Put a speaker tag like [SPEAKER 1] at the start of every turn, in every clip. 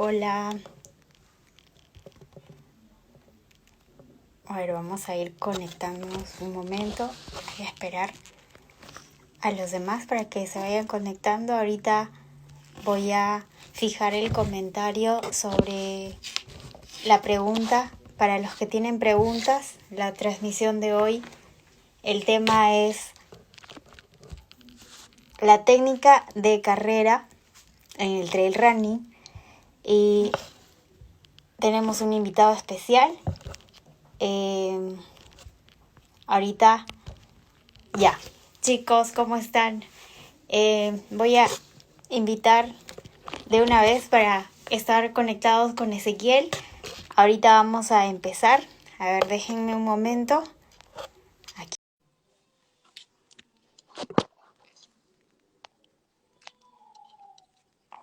[SPEAKER 1] Hola, a ver, vamos a ir conectándonos un momento. Voy a esperar a los demás para que se vayan conectando. Ahorita voy a fijar el comentario sobre la pregunta. Para los que tienen preguntas, la transmisión de hoy, el tema es la técnica de carrera en el trail running y tenemos un invitado especial. Ahorita ya. Chicos, ¿cómo están? Voy a invitar de una vez para estar conectados con Ezequiel. Ahorita vamos a empezar. A ver, déjenme un momento. Aquí.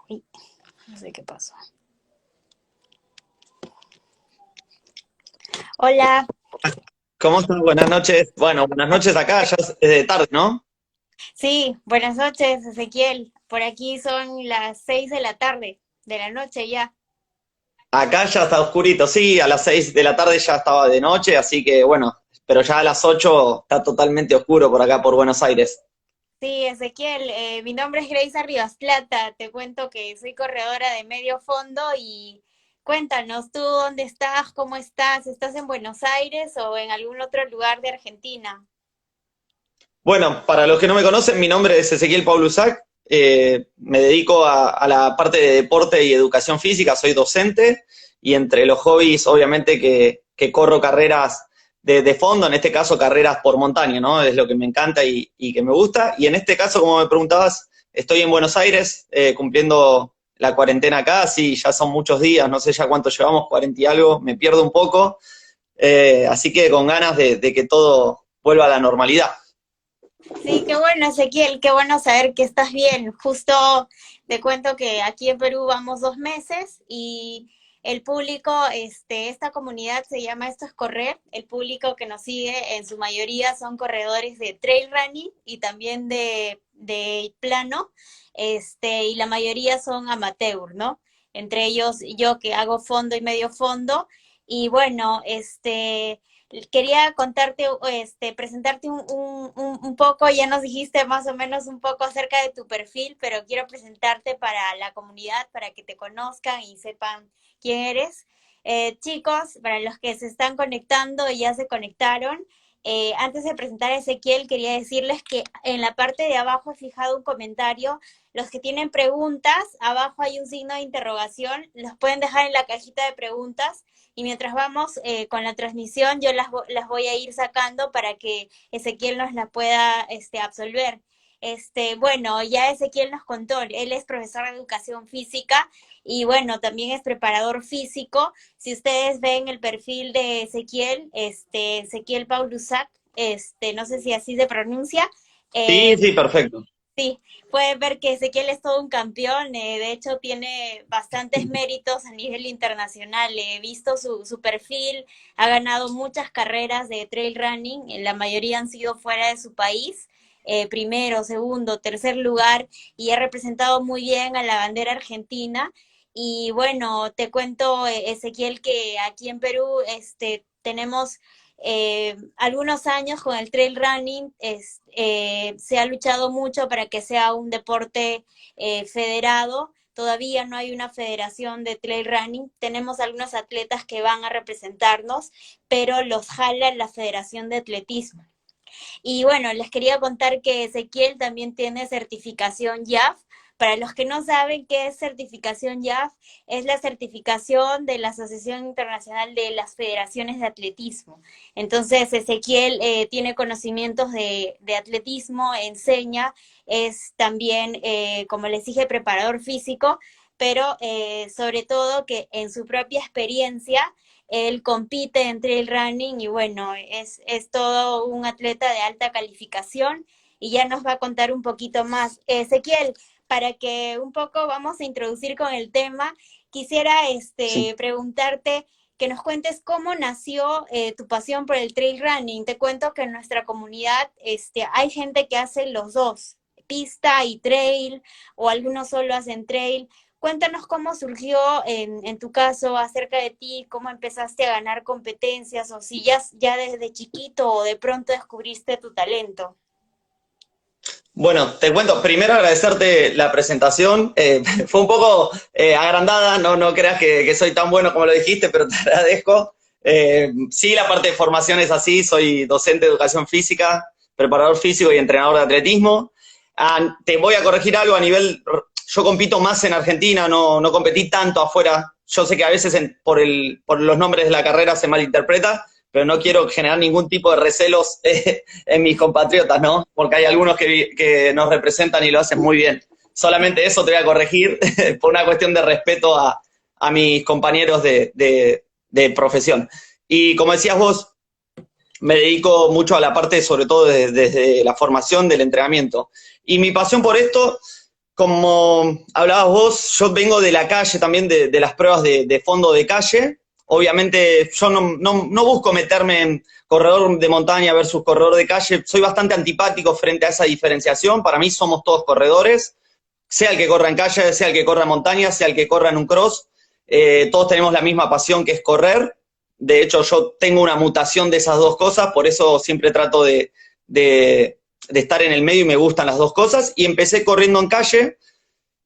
[SPEAKER 1] Uy, no sé qué pasó. Hola.
[SPEAKER 2] ¿Cómo estás? Buenas noches. Bueno, buenas noches acá, ya es de tarde, ¿no?
[SPEAKER 1] Sí, buenas noches, Ezequiel. Por aquí son las 6 de la tarde, de la noche ya.
[SPEAKER 2] Acá ya está oscurito, sí, a las 6 de la tarde ya estaba de noche, así que bueno, pero ya a las 8 está totalmente oscuro por acá, por Buenos Aires.
[SPEAKER 1] Sí, Ezequiel, mi nombre es Grace Rivas Plata. Te cuento que soy corredora de medio fondo y cuéntanos, ¿tú dónde estás? ¿Cómo estás? ¿Estás en Buenos Aires o en algún otro lugar de Argentina?
[SPEAKER 2] Bueno, para los que no me conocen, mi nombre es Ezequiel Paulusac, me dedico a la parte de deporte y educación física, soy docente y entre los hobbies, obviamente que corro carreras de fondo, en este caso carreras por montaña, ¿no? Es lo que me encanta y que me gusta. Y en este caso, como me preguntabas, estoy en Buenos Aires cumpliendo la cuarentena acá, sí, ya son muchos días, no sé ya cuánto llevamos, 40 y algo, me pierdo un poco, así que con ganas de que todo vuelva a la normalidad.
[SPEAKER 1] Sí, qué bueno, Ezequiel, qué bueno saber que estás bien. Justo te cuento que aquí en Perú vamos 2 meses y el público, esta comunidad se llama Esto es Correr. El público que nos sigue en su mayoría son corredores de trail running y también de plano, y la mayoría son amateur, ¿no? Entre ellos yo que hago fondo y medio fondo. Y bueno, quería contarte, presentarte un poco, ya nos dijiste más o menos un poco acerca de tu perfil, pero quiero presentarte para la comunidad, para que te conozcan y sepan quién eres. Chicos, para los que se están conectando y ya se conectaron, antes de presentar a Ezequiel, quería decirles que en la parte de abajo he fijado un comentario. Los que tienen preguntas, abajo hay un signo de interrogación, los pueden dejar en la cajita de preguntas y mientras vamos con la transmisión, yo las voy a ir sacando para que Ezequiel nos la pueda absolver. Bueno, ya Ezequiel nos contó, él es profesor de educación física y bueno, también es preparador físico. Si ustedes ven el perfil de Ezequiel, Ezequiel Paulusac, no sé si así se pronuncia,
[SPEAKER 2] Sí,
[SPEAKER 1] eh,
[SPEAKER 2] sí, perfecto.
[SPEAKER 1] sí, puedes ver que Ezequiel es todo un campeón, de hecho tiene bastantes méritos a nivel internacional. He visto su perfil, ha ganado muchas carreras de trail running, la mayoría han sido fuera de su país, primero, segundo, tercer lugar, y ha representado muy bien a la bandera argentina. Y bueno, te cuento, Ezequiel, que aquí en Perú tenemos algunos años con el trail running, se ha luchado mucho para que sea un deporte federado. Todavía no hay una federación de trail running. Tenemos algunos atletas que van a representarnos, pero los jala la Federación de Atletismo. Y bueno, les quería contar que Ezequiel también tiene certificación YAF. Para los que no saben qué es certificación YAF, es la certificación de la Asociación Internacional de las Federaciones de Atletismo. Entonces, Ezequiel tiene conocimientos de atletismo, enseña, es también, como les dije, preparador físico, pero sobre todo que en su propia experiencia él compite en trail running y bueno, es todo un atleta de alta calificación y ya nos va a contar un poquito más. Ezequiel, para que un poco vamos a introducir con el tema, quisiera
[SPEAKER 2] Sí.
[SPEAKER 1] preguntarte que nos cuentes cómo nació tu pasión por el trail running. Te cuento que en nuestra comunidad hay gente que hace los dos, pista y trail, o algunos solo hacen trail. Cuéntanos cómo surgió en tu caso acerca de ti, cómo empezaste a ganar competencias o si ya desde chiquito o de pronto descubriste tu talento.
[SPEAKER 2] Bueno, te cuento, primero agradecerte la presentación. Fue un poco agrandada, no creas que soy tan bueno como lo dijiste, pero te agradezco. Sí, la parte de formación es así, soy docente de educación física, preparador físico y entrenador de atletismo. Te voy a corregir algo a nivel, yo compito más en Argentina, no competí tanto afuera. Yo sé que a veces por los nombres de la carrera se malinterpreta, pero no quiero generar ningún tipo de recelos en mis compatriotas, ¿no? Porque hay algunos que nos representan y lo hacen muy bien. Solamente eso te voy a corregir por una cuestión de respeto a mis compañeros de profesión. Y como decías vos, me dedico mucho a la parte, sobre todo desde la formación del entrenamiento. Y mi pasión por esto, como hablabas vos, yo vengo de la calle también, de las pruebas de fondo de calle. Obviamente yo no busco meterme en corredor de montaña versus corredor de calle. Soy bastante antipático frente a esa diferenciación. Para mí somos todos corredores, sea el que corra en calle, sea el que corra en montaña, sea el que corra en un cross. Todos tenemos la misma pasión que es correr. De hecho, yo tengo una mutación de esas dos cosas, por eso siempre trato de estar en el medio y me gustan las dos cosas. Y empecé corriendo en calle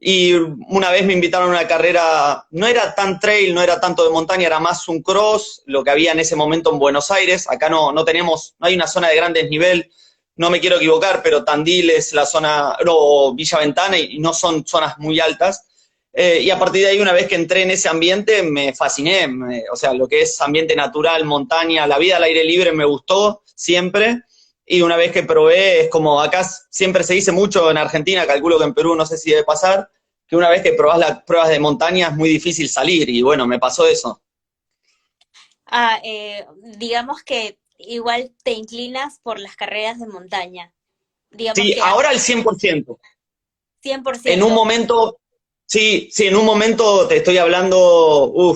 [SPEAKER 2] y una vez me invitaron a una carrera, no era tan trail, no era tanto de montaña, era más un cross, lo que había en ese momento en Buenos Aires. Acá no tenemos, no hay una zona de grandes nivel, no me quiero equivocar, pero Tandil es la zona, no, Villa Ventana, y no son zonas muy altas. Y a partir de ahí, una vez que entré en ese ambiente, me fasciné. O sea, lo que es ambiente natural, montaña, la vida al aire libre me gustó siempre. Y una vez que probé, es como acá siempre se dice mucho en Argentina, calculo que en Perú no sé si debe pasar, que una vez que probás las pruebas de montaña es muy difícil salir. Y bueno, me pasó eso.
[SPEAKER 1] Ah, digamos que igual te inclinas por las carreras de montaña. Digamos
[SPEAKER 2] Sí,
[SPEAKER 1] que
[SPEAKER 2] ahora al 100%.
[SPEAKER 1] cien por
[SPEAKER 2] En un
[SPEAKER 1] ciento.
[SPEAKER 2] momento, sí, en un momento te estoy hablando,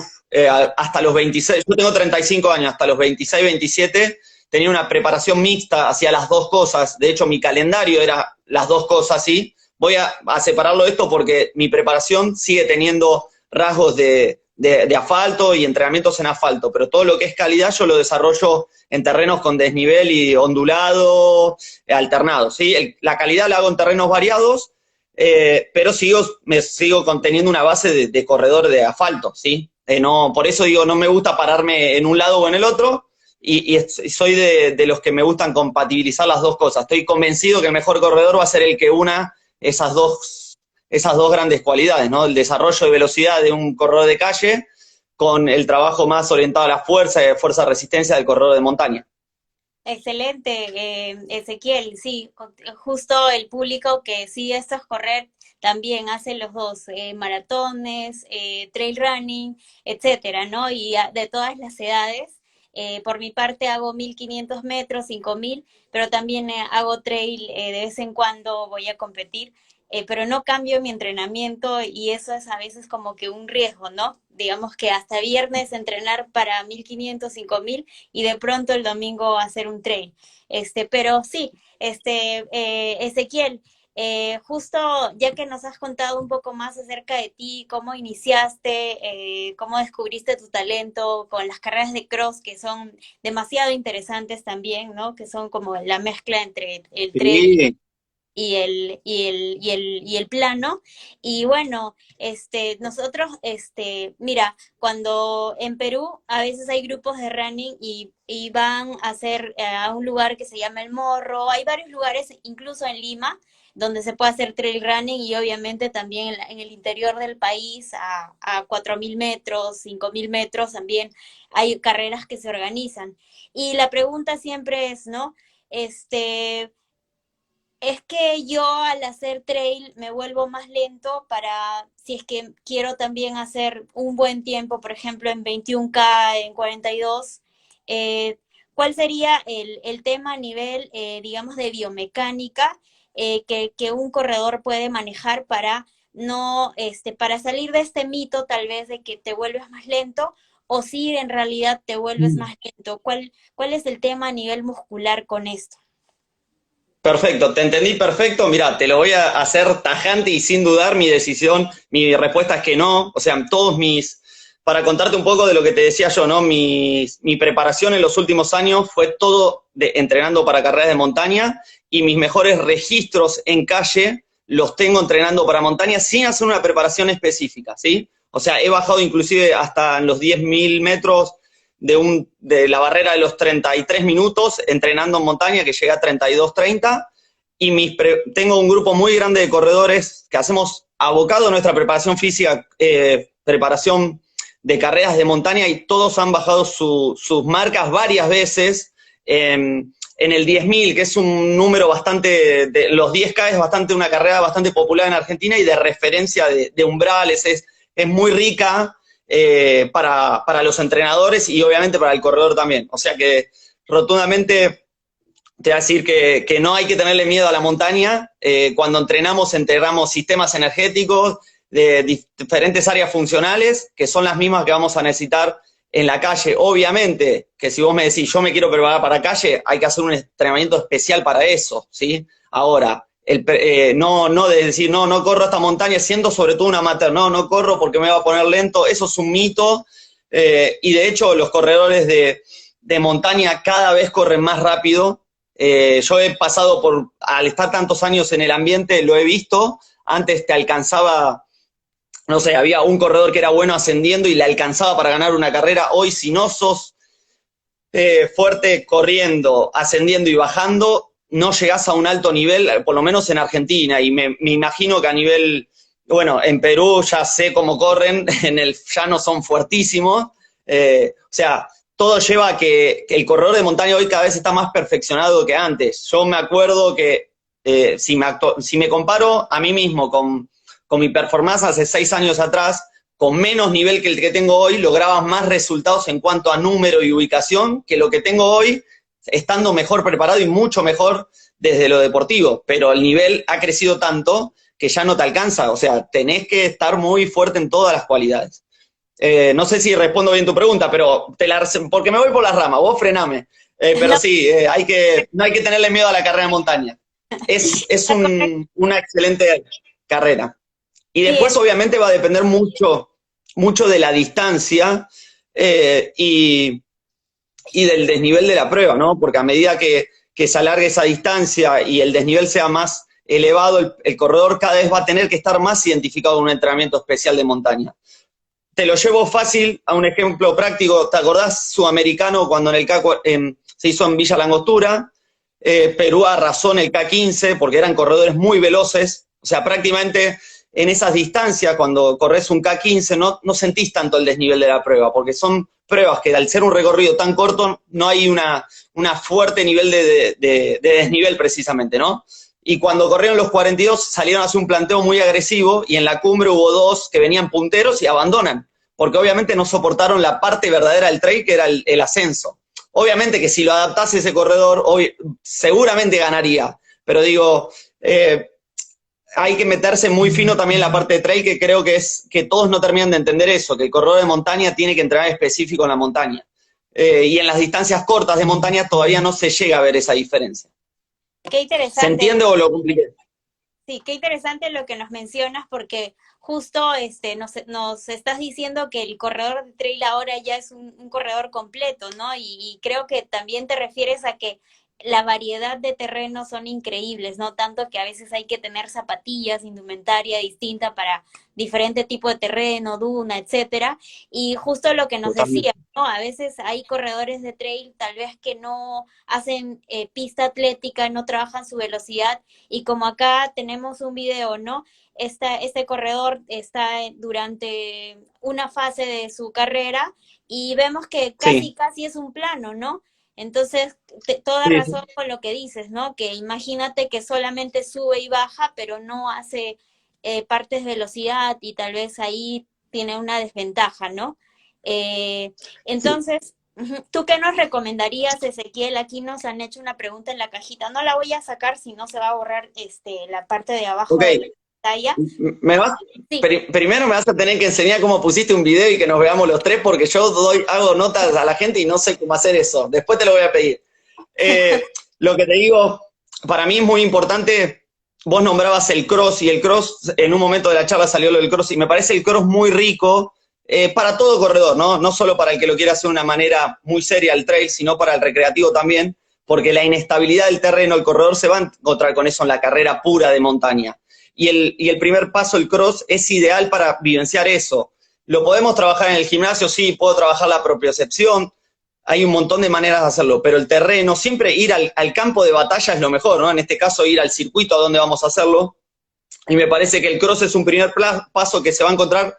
[SPEAKER 2] hasta los 26, yo tengo 35 años, hasta los 26, 27, tenía una preparación mixta hacia las dos cosas. De hecho, mi calendario era las dos cosas, ¿sí? Voy a separarlo de esto porque mi preparación sigue teniendo rasgos de asfalto y entrenamientos en asfalto, pero todo lo que es calidad yo lo desarrollo en terrenos con desnivel y ondulado, alternado, ¿sí? La calidad la hago en terrenos variados, pero me sigo conteniendo una base de corredor de asfalto, ¿sí? No, por eso digo, no me gusta pararme en un lado o en el otro, y soy de los que me gustan compatibilizar las dos cosas. Estoy convencido que el mejor corredor va a ser el que una esas dos grandes cualidades, ¿no? El desarrollo de velocidad de un corredor de calle con el trabajo más orientado a la fuerza-resistencia del corredor de montaña.
[SPEAKER 1] Excelente, Ezequiel, sí, justo el público que sigue estos correr también hace los dos, maratones, trail running, etcétera, ¿no? Y de todas las edades. Por mi parte hago 1500 metros, 5000, pero también hago trail, de vez en cuando voy a competir, pero no cambio mi entrenamiento y eso es a veces como que un riesgo, ¿no? Digamos que hasta viernes entrenar para 1500, 5000 y de pronto el domingo hacer un trail. Pero sí, Ezequiel, justo ya que nos has contado un poco más acerca de ti, cómo iniciaste, cómo descubriste tu talento con las carreras de cross que son demasiado interesantes también, ¿no? Que son como la mezcla entre el trail
[SPEAKER 2] Sí,
[SPEAKER 1] y el plano. Y bueno, nosotros, mira, cuando en Perú a veces hay grupos de running y van a hacer a un lugar que se llama El Morro, hay varios lugares, incluso en Lima, donde se puede hacer trail running y obviamente también en el interior del país a 4000 metros, 5000 metros también hay carreras que se organizan. Y la pregunta siempre es, ¿no? Este, es que yo al hacer trail me vuelvo más lento para, si es que quiero también hacer un buen tiempo, por ejemplo, en 21K, en 42, ¿cuál sería el tema a nivel, digamos, de biomecánica que un corredor puede manejar para no, para salir de este mito tal vez de que te vuelves más lento o si en realidad te vuelves más lento? ¿Cuál es el tema a nivel muscular con esto?
[SPEAKER 2] Perfecto, te entendí perfecto. Mira, te lo voy a hacer tajante y sin dudar mi decisión, mi respuesta es que no. O sea, para contarte un poco de lo que te decía yo, ¿no? Mi preparación en los últimos años fue todo entrenando para carreras de montaña y mis mejores registros en calle los tengo entrenando para montaña sin hacer una preparación específica, ¿sí? O sea, he bajado inclusive hasta en los 10.000 metros de la barrera de los 33 minutos entrenando en montaña, que llegué a 32-30, y tengo un grupo muy grande de corredores que hacemos abocado a nuestra preparación física, preparación de carreras de montaña, y todos han bajado sus marcas varias veces en el 10.000, que es un número bastante, los 10K es una carrera bastante popular en Argentina y de referencia de umbrales, es muy rica, para los entrenadores y obviamente para el corredor también. O sea que rotundamente te voy a decir que no hay que tenerle miedo a la montaña. Cuando entrenamos, integramos sistemas energéticos de diferentes áreas funcionales, que son las mismas que vamos a necesitar en la calle. Obviamente que si vos me decís, yo me quiero preparar para calle, hay que hacer un entrenamiento especial para eso, ¿sí? Ahora, no de decir, no corro esta montaña, siendo sobre todo un amateur, no corro porque me va a poner lento, eso es un mito, y de hecho los corredores de montaña cada vez corren más rápido. Yo he pasado al estar tantos años en el ambiente, lo he visto, antes te alcanzaba, no sé, había un corredor que era bueno ascendiendo y le alcanzaba para ganar una carrera. Hoy, si no sos fuerte corriendo, ascendiendo y bajando, no llegás a un alto nivel, por lo menos en Argentina, y me imagino que a nivel, bueno, en Perú ya sé cómo corren, en el llano son fuertísimos, o sea, todo lleva a que el corredor de montaña hoy cada vez está más perfeccionado que antes. Yo me acuerdo que si me comparo a mí mismo con mi performance hace 6 años atrás, con menos nivel que el que tengo hoy, lograba más resultados en cuanto a número y ubicación que lo que tengo hoy, estando mejor preparado y mucho mejor desde lo deportivo. Pero el nivel ha crecido tanto que ya no te alcanza. O sea, tenés que estar muy fuerte en todas las cualidades. No sé si respondo bien tu pregunta, pero porque me voy por las ramas, vos frename. Pero no. Sí, no hay que tenerle miedo a la carrera de montaña. Es una excelente carrera. Y después, obviamente, va a depender mucho de la distancia y del desnivel de la prueba, ¿no? Porque a medida que se alargue esa distancia y el desnivel sea más elevado, el corredor cada vez va a tener que estar más identificado en un entrenamiento especial de montaña. Te lo llevo fácil a un ejemplo práctico. ¿Te acordás Sudamericano cuando en el se hizo en Villa Langostura? Perú arrasó en el K15 porque eran corredores muy veloces. O sea, prácticamente en esas distancias, cuando corres un K15, no sentís tanto el desnivel de la prueba, porque son pruebas que al ser un recorrido tan corto, no hay una fuerte nivel de desnivel precisamente, ¿no? Y cuando corrieron los 42, salieron a hacer un planteo muy agresivo, y en la cumbre hubo 2 que venían punteros y abandonan, porque obviamente no soportaron la parte verdadera del trail, que era el ascenso. Obviamente que si lo adaptase ese corredor, seguramente ganaría, pero digo, hay que meterse muy fino también en la parte de trail, que creo que es que todos no terminan de entender eso, que el corredor de montaña tiene que entrenar específico en la montaña. Y en las distancias cortas de montaña todavía no se llega a ver esa diferencia.
[SPEAKER 1] Qué interesante.
[SPEAKER 2] ¿Se entiende o lo compliqué?
[SPEAKER 1] Sí, qué interesante lo que nos mencionas, porque justo nos estás diciendo que el corredor de trail ahora ya es un corredor completo, ¿no? Y creo que también te refieres a que la variedad de terrenos son increíbles, ¿no? Tanto que a veces hay que tener zapatillas, indumentaria distinta para diferente tipo de terreno, duna, etcétera. Y justo lo que nos decía, ¿no? A veces hay corredores de trail tal vez que no hacen pista atlética, no trabajan su velocidad, y como acá tenemos un video, ¿no? Este corredor está durante una fase de su carrera y vemos que casi es un plano, ¿no? Entonces, toda razón con lo que dices, ¿no? Que imagínate que solamente sube y baja, pero no hace partes de velocidad, y tal vez ahí tiene una desventaja, ¿no? Entonces, ¿tú qué nos recomendarías, Ezequiel? Aquí nos han hecho una pregunta en la cajita. No la voy a sacar, si no se va a borrar la parte de abajo de la pantalla.
[SPEAKER 2] Primero me vas a tener que enseñar cómo pusiste un video y que nos veamos los 3, porque yo hago notas a la gente y no sé cómo hacer eso. Después te lo voy a pedir. Lo que te digo, para mí es muy importante, vos nombrabas el cross, y el cross, en un momento de la charla salió lo del cross, y me parece el cross muy rico para todo corredor, ¿no? No solo para el que lo quiera hacer de una manera muy seria el trail, sino para el recreativo también, porque la inestabilidad del terreno, el corredor se va a encontrar con eso en la carrera pura de montaña. Y el primer paso, el cross, es ideal para vivenciar eso. ¿Lo podemos trabajar en el gimnasio? Sí, puedo trabajar la propiocepción, hay un montón de maneras de hacerlo, pero el terreno, siempre ir al campo de batalla es lo mejor, ¿no? En este caso, ir al circuito a donde vamos a hacerlo, y me parece que el cross es un primer paso que se va a encontrar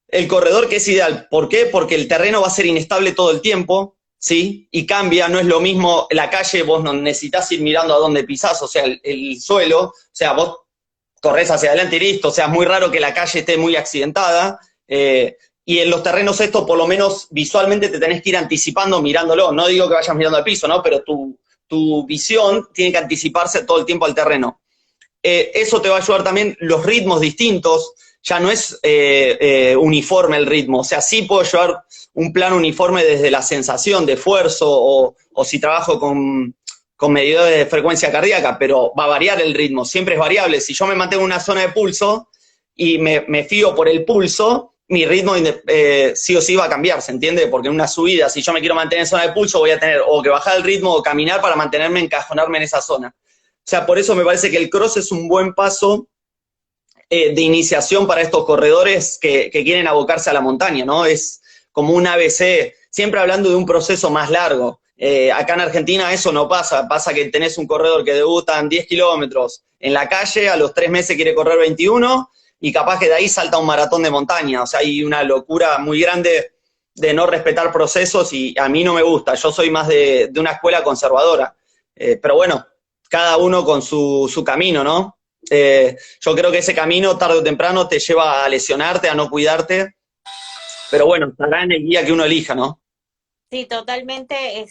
[SPEAKER 2] el corredor, que es ideal. ¿Por qué? Porque el terreno va a ser inestable todo el tiempo, ¿sí? Y cambia, no es lo mismo la calle, vos no necesitas ir mirando a dónde pisás, o sea, el suelo, o sea, vos corres hacia adelante y listo, o sea, es muy raro que la calle esté muy accidentada, y en los terrenos estos, por lo menos visualmente, te tenés que ir anticipando mirándolo. No digo que vayas mirando al piso, ¿no? Pero tu visión tiene que anticiparse todo el tiempo al terreno. Eso te va a ayudar también los ritmos distintos, ya no es uniforme el ritmo, o sea, sí puedo llevar un plan uniforme desde la sensación de esfuerzo, o si trabajo con medidores de frecuencia cardíaca, pero va a variar el ritmo, siempre es variable. Si yo me mantengo en una zona de pulso y me fío por el pulso, mi ritmo sí o sí va a cambiar, ¿se entiende? Porque en una subida, si yo me quiero mantener en zona de pulso, voy a tener o que bajar el ritmo o caminar para mantenerme, encajonarme en esa zona. O sea, por eso me parece que el cross es un buen paso de iniciación para estos corredores que quieren abocarse a la montaña, ¿no? Es como un ABC, siempre hablando de un proceso más largo. Acá en Argentina eso no pasa, pasa que tenés un corredor que debuta en 10 kilómetros en la calle, a los 3 meses quiere correr 21, y capaz que de ahí salta un maratón de montaña. O sea, hay una locura muy grande de no respetar procesos, y a mí no me gusta. Yo soy más de una escuela conservadora. Pero bueno, cada uno con su camino, ¿no? Yo creo que ese camino, tarde o temprano, te lleva a lesionarte, a no cuidarte. Pero bueno, estará en el guía que uno elija, ¿no?
[SPEAKER 1] Sí, totalmente.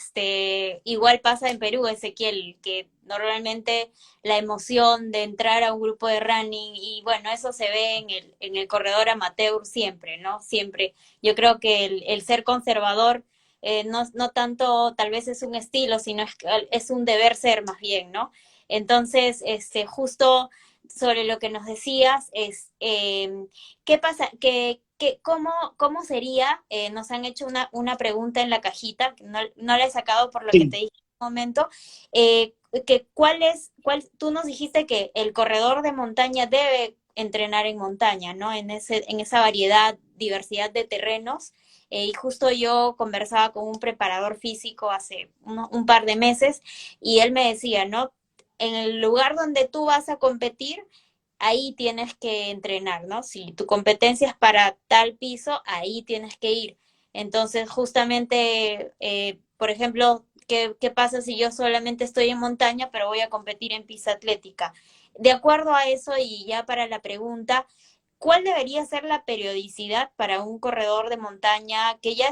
[SPEAKER 1] Igual pasa en Perú, Ezequiel, que normalmente la emoción de entrar a un grupo de running, y bueno, eso se ve en el corredor amateur siempre, ¿no? Siempre. Yo creo que el ser conservador no tanto tal vez es un estilo, sino es un deber ser más bien, ¿no? Entonces, justo sobre lo que nos decías es, ¿qué pasa? ¿Cómo sería? Nos han hecho una pregunta en la cajita, que no la he sacado por lo que
[SPEAKER 2] Sí.
[SPEAKER 1] te dije en un momento, tú nos dijiste que el corredor de montaña debe entrenar en montaña, ¿no? En esa variedad, diversidad de terrenos. Y justo yo conversaba con un preparador físico hace un par de meses, y él me decía, ¿no? En el lugar donde tú vas a competir, ahí tienes que entrenar, ¿no? Si tu competencia es para tal piso, ahí tienes que ir. Entonces, justamente, por ejemplo, ¿qué pasa si yo solamente estoy en montaña, pero voy a competir en pista atlética? De acuerdo a eso, y ya para la pregunta, ¿cuál debería ser la periodicidad para un corredor de montaña que ya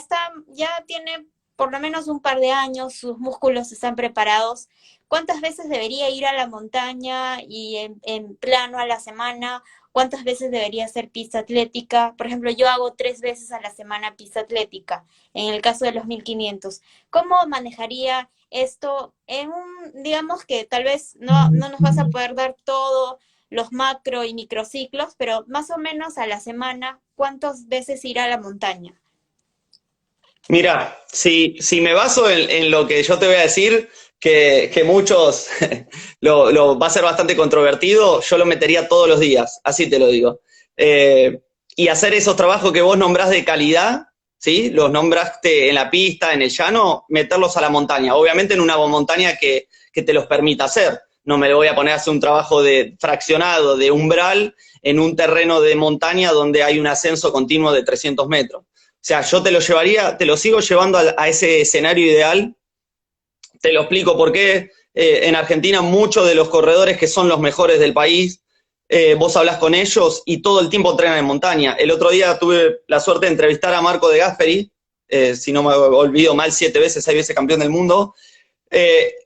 [SPEAKER 1] tiene por lo menos un par de años, sus músculos están preparados? ¿Cuántas veces debería ir a la montaña y en plano a la semana? ¿Cuántas veces debería hacer pista atlética? Por ejemplo, yo hago 3 veces a la semana pista atlética, en el caso de los 1500. ¿Cómo manejaría esto digamos que tal vez no nos vas a poder dar todo los macro y microciclos, pero más o menos a la semana, ¿cuántas veces ir a la montaña?
[SPEAKER 2] Mira, si me baso en lo que yo te voy a decir, que muchos va a ser bastante controvertido, yo lo metería todos los días, así te lo digo. Y hacer esos trabajos que vos nombrás de calidad, ¿sí? Los nombraste en la pista, en el llano, meterlos a la montaña. Obviamente en una montaña que te los permita hacer. No me voy a poner a hacer un trabajo de fraccionado, de umbral, en un terreno de montaña donde hay un ascenso continuo de 300 metros. O sea, yo te lo llevaría, te lo sigo llevando a ese escenario ideal. Te lo explico por qué. En Argentina muchos de los corredores que son los mejores del país, vos hablás con ellos y todo el tiempo entrenan en montaña. El otro día tuve la suerte de entrevistar a Marco de Gasperi, si no me olvido mal, 7 veces, 6 veces campeón del mundo.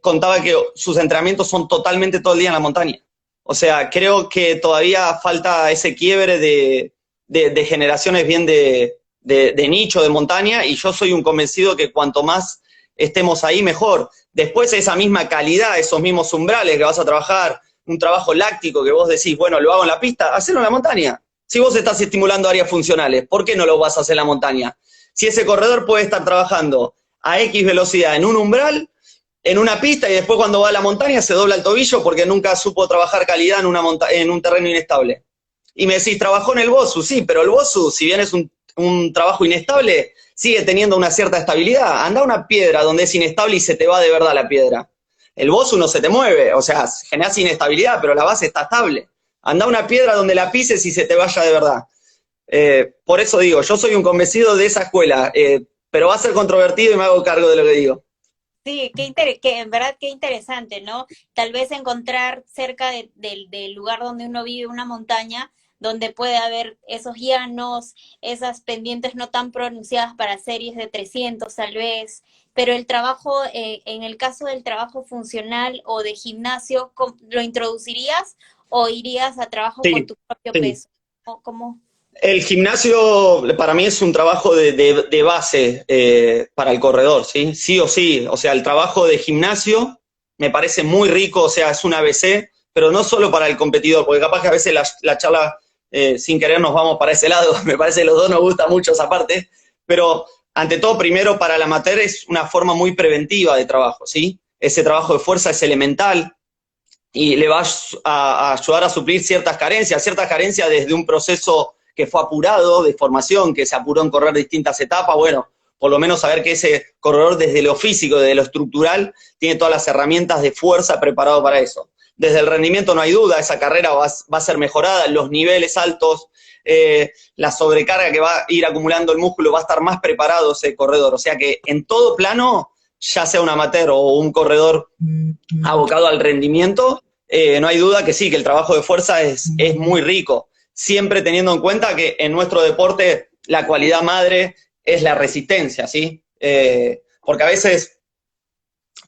[SPEAKER 2] Contaba que sus entrenamientos son totalmente todo el día en la montaña. O sea, creo que todavía falta ese quiebre de generaciones bien de nicho, de montaña, y yo soy un convencido que cuanto más estemos ahí, mejor. Después esa misma calidad, esos mismos umbrales que vas a trabajar, un trabajo láctico que vos decís, bueno, lo hago en la pista, hacelo en la montaña. Si vos estás estimulando áreas funcionales, ¿por qué no lo vas a hacer en la montaña? Si ese corredor puede estar trabajando a X velocidad en un umbral, en una pista, y después cuando va a la montaña se dobla el tobillo porque nunca supo trabajar calidad en un terreno inestable. Y me decís, ¿trabajó en el BOSU? Sí, pero el BOSU, si bien es un trabajo inestable, sigue teniendo una cierta estabilidad. Anda a una piedra donde es inestable y se te va de verdad la piedra. El BOSU no se te mueve, o sea, generas inestabilidad, pero la base está estable. Anda a una piedra donde la pises y se te vaya de verdad. Por eso digo, yo soy un convencido de esa escuela, pero va a ser controvertido y me hago cargo de lo que digo.
[SPEAKER 1] Sí, que en verdad qué interesante, ¿no? Tal vez encontrar cerca del lugar donde uno vive una montaña donde puede haber esos llanos, esas pendientes no tan pronunciadas para series de 300 tal vez, pero el trabajo, en el caso del trabajo funcional o de gimnasio, ¿lo introducirías o irías a trabajo con
[SPEAKER 2] Sí,
[SPEAKER 1] tu propio
[SPEAKER 2] sí.
[SPEAKER 1] peso? ¿Cómo?
[SPEAKER 2] El gimnasio para mí es un trabajo de base para el corredor, ¿sí? Sí o sí. O sea, el trabajo de gimnasio me parece muy rico, o sea, es un ABC, pero no solo para el competidor, porque capaz que a veces la charla sin querer nos vamos para ese lado, me parece que los dos nos gusta mucho esa parte, pero ante todo, primero para el amateur es una forma muy preventiva de trabajo, ¿sí? Ese trabajo de fuerza es elemental y le va a ayudar a suplir ciertas carencias desde un proceso que fue apurado de formación, que se apuró en correr distintas etapas, bueno, por lo menos saber que ese corredor desde lo físico, desde lo estructural, tiene todas las herramientas de fuerza preparado para eso. Desde el rendimiento no hay duda, esa carrera va a ser mejorada, los niveles altos, la sobrecarga que va a ir acumulando el músculo, va a estar más preparado ese corredor. O sea que en todo plano, ya sea un amateur o un corredor abocado al rendimiento, no hay duda que sí, que el trabajo de fuerza es muy rico, siempre teniendo en cuenta que en nuestro deporte la cualidad madre es la resistencia, ¿sí? Porque a veces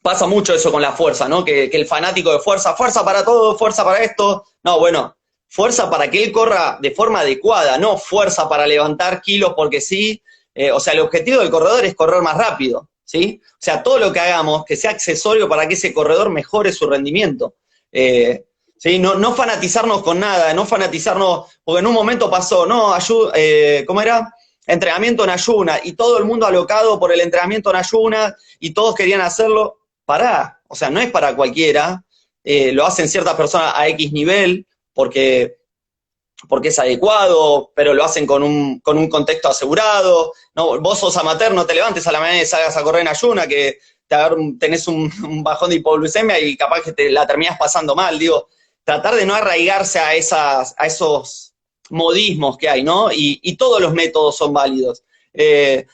[SPEAKER 2] pasa mucho eso con la fuerza, ¿no? Que el fanático de fuerza, fuerza para todo, fuerza para esto. No, bueno, fuerza para que él corra de forma adecuada, no fuerza para levantar kilos porque sí. O sea, el objetivo del corredor es correr más rápido, ¿sí? O sea, todo lo que hagamos que sea accesorio para que ese corredor mejore su rendimiento. ¿Sí? No fanatizarnos con nada, no fanatizarnos, porque en un momento pasó, no, ¿cómo era? Entrenamiento en ayuna, y todo el mundo alocado por el entrenamiento en ayuna, y todos querían hacerlo. Pará, o sea, no es para cualquiera, lo hacen ciertas personas a X nivel, porque es adecuado, pero lo hacen con un contexto asegurado. No, vos sos amateur, no te levantes a la mañana y salgas a correr en ayuna, que tenés un bajón de hipoglucemia y capaz que te la terminás pasando mal. Digo, tratar de no arraigarse a esos modismos que hay, ¿no? Y todos los métodos son válidos.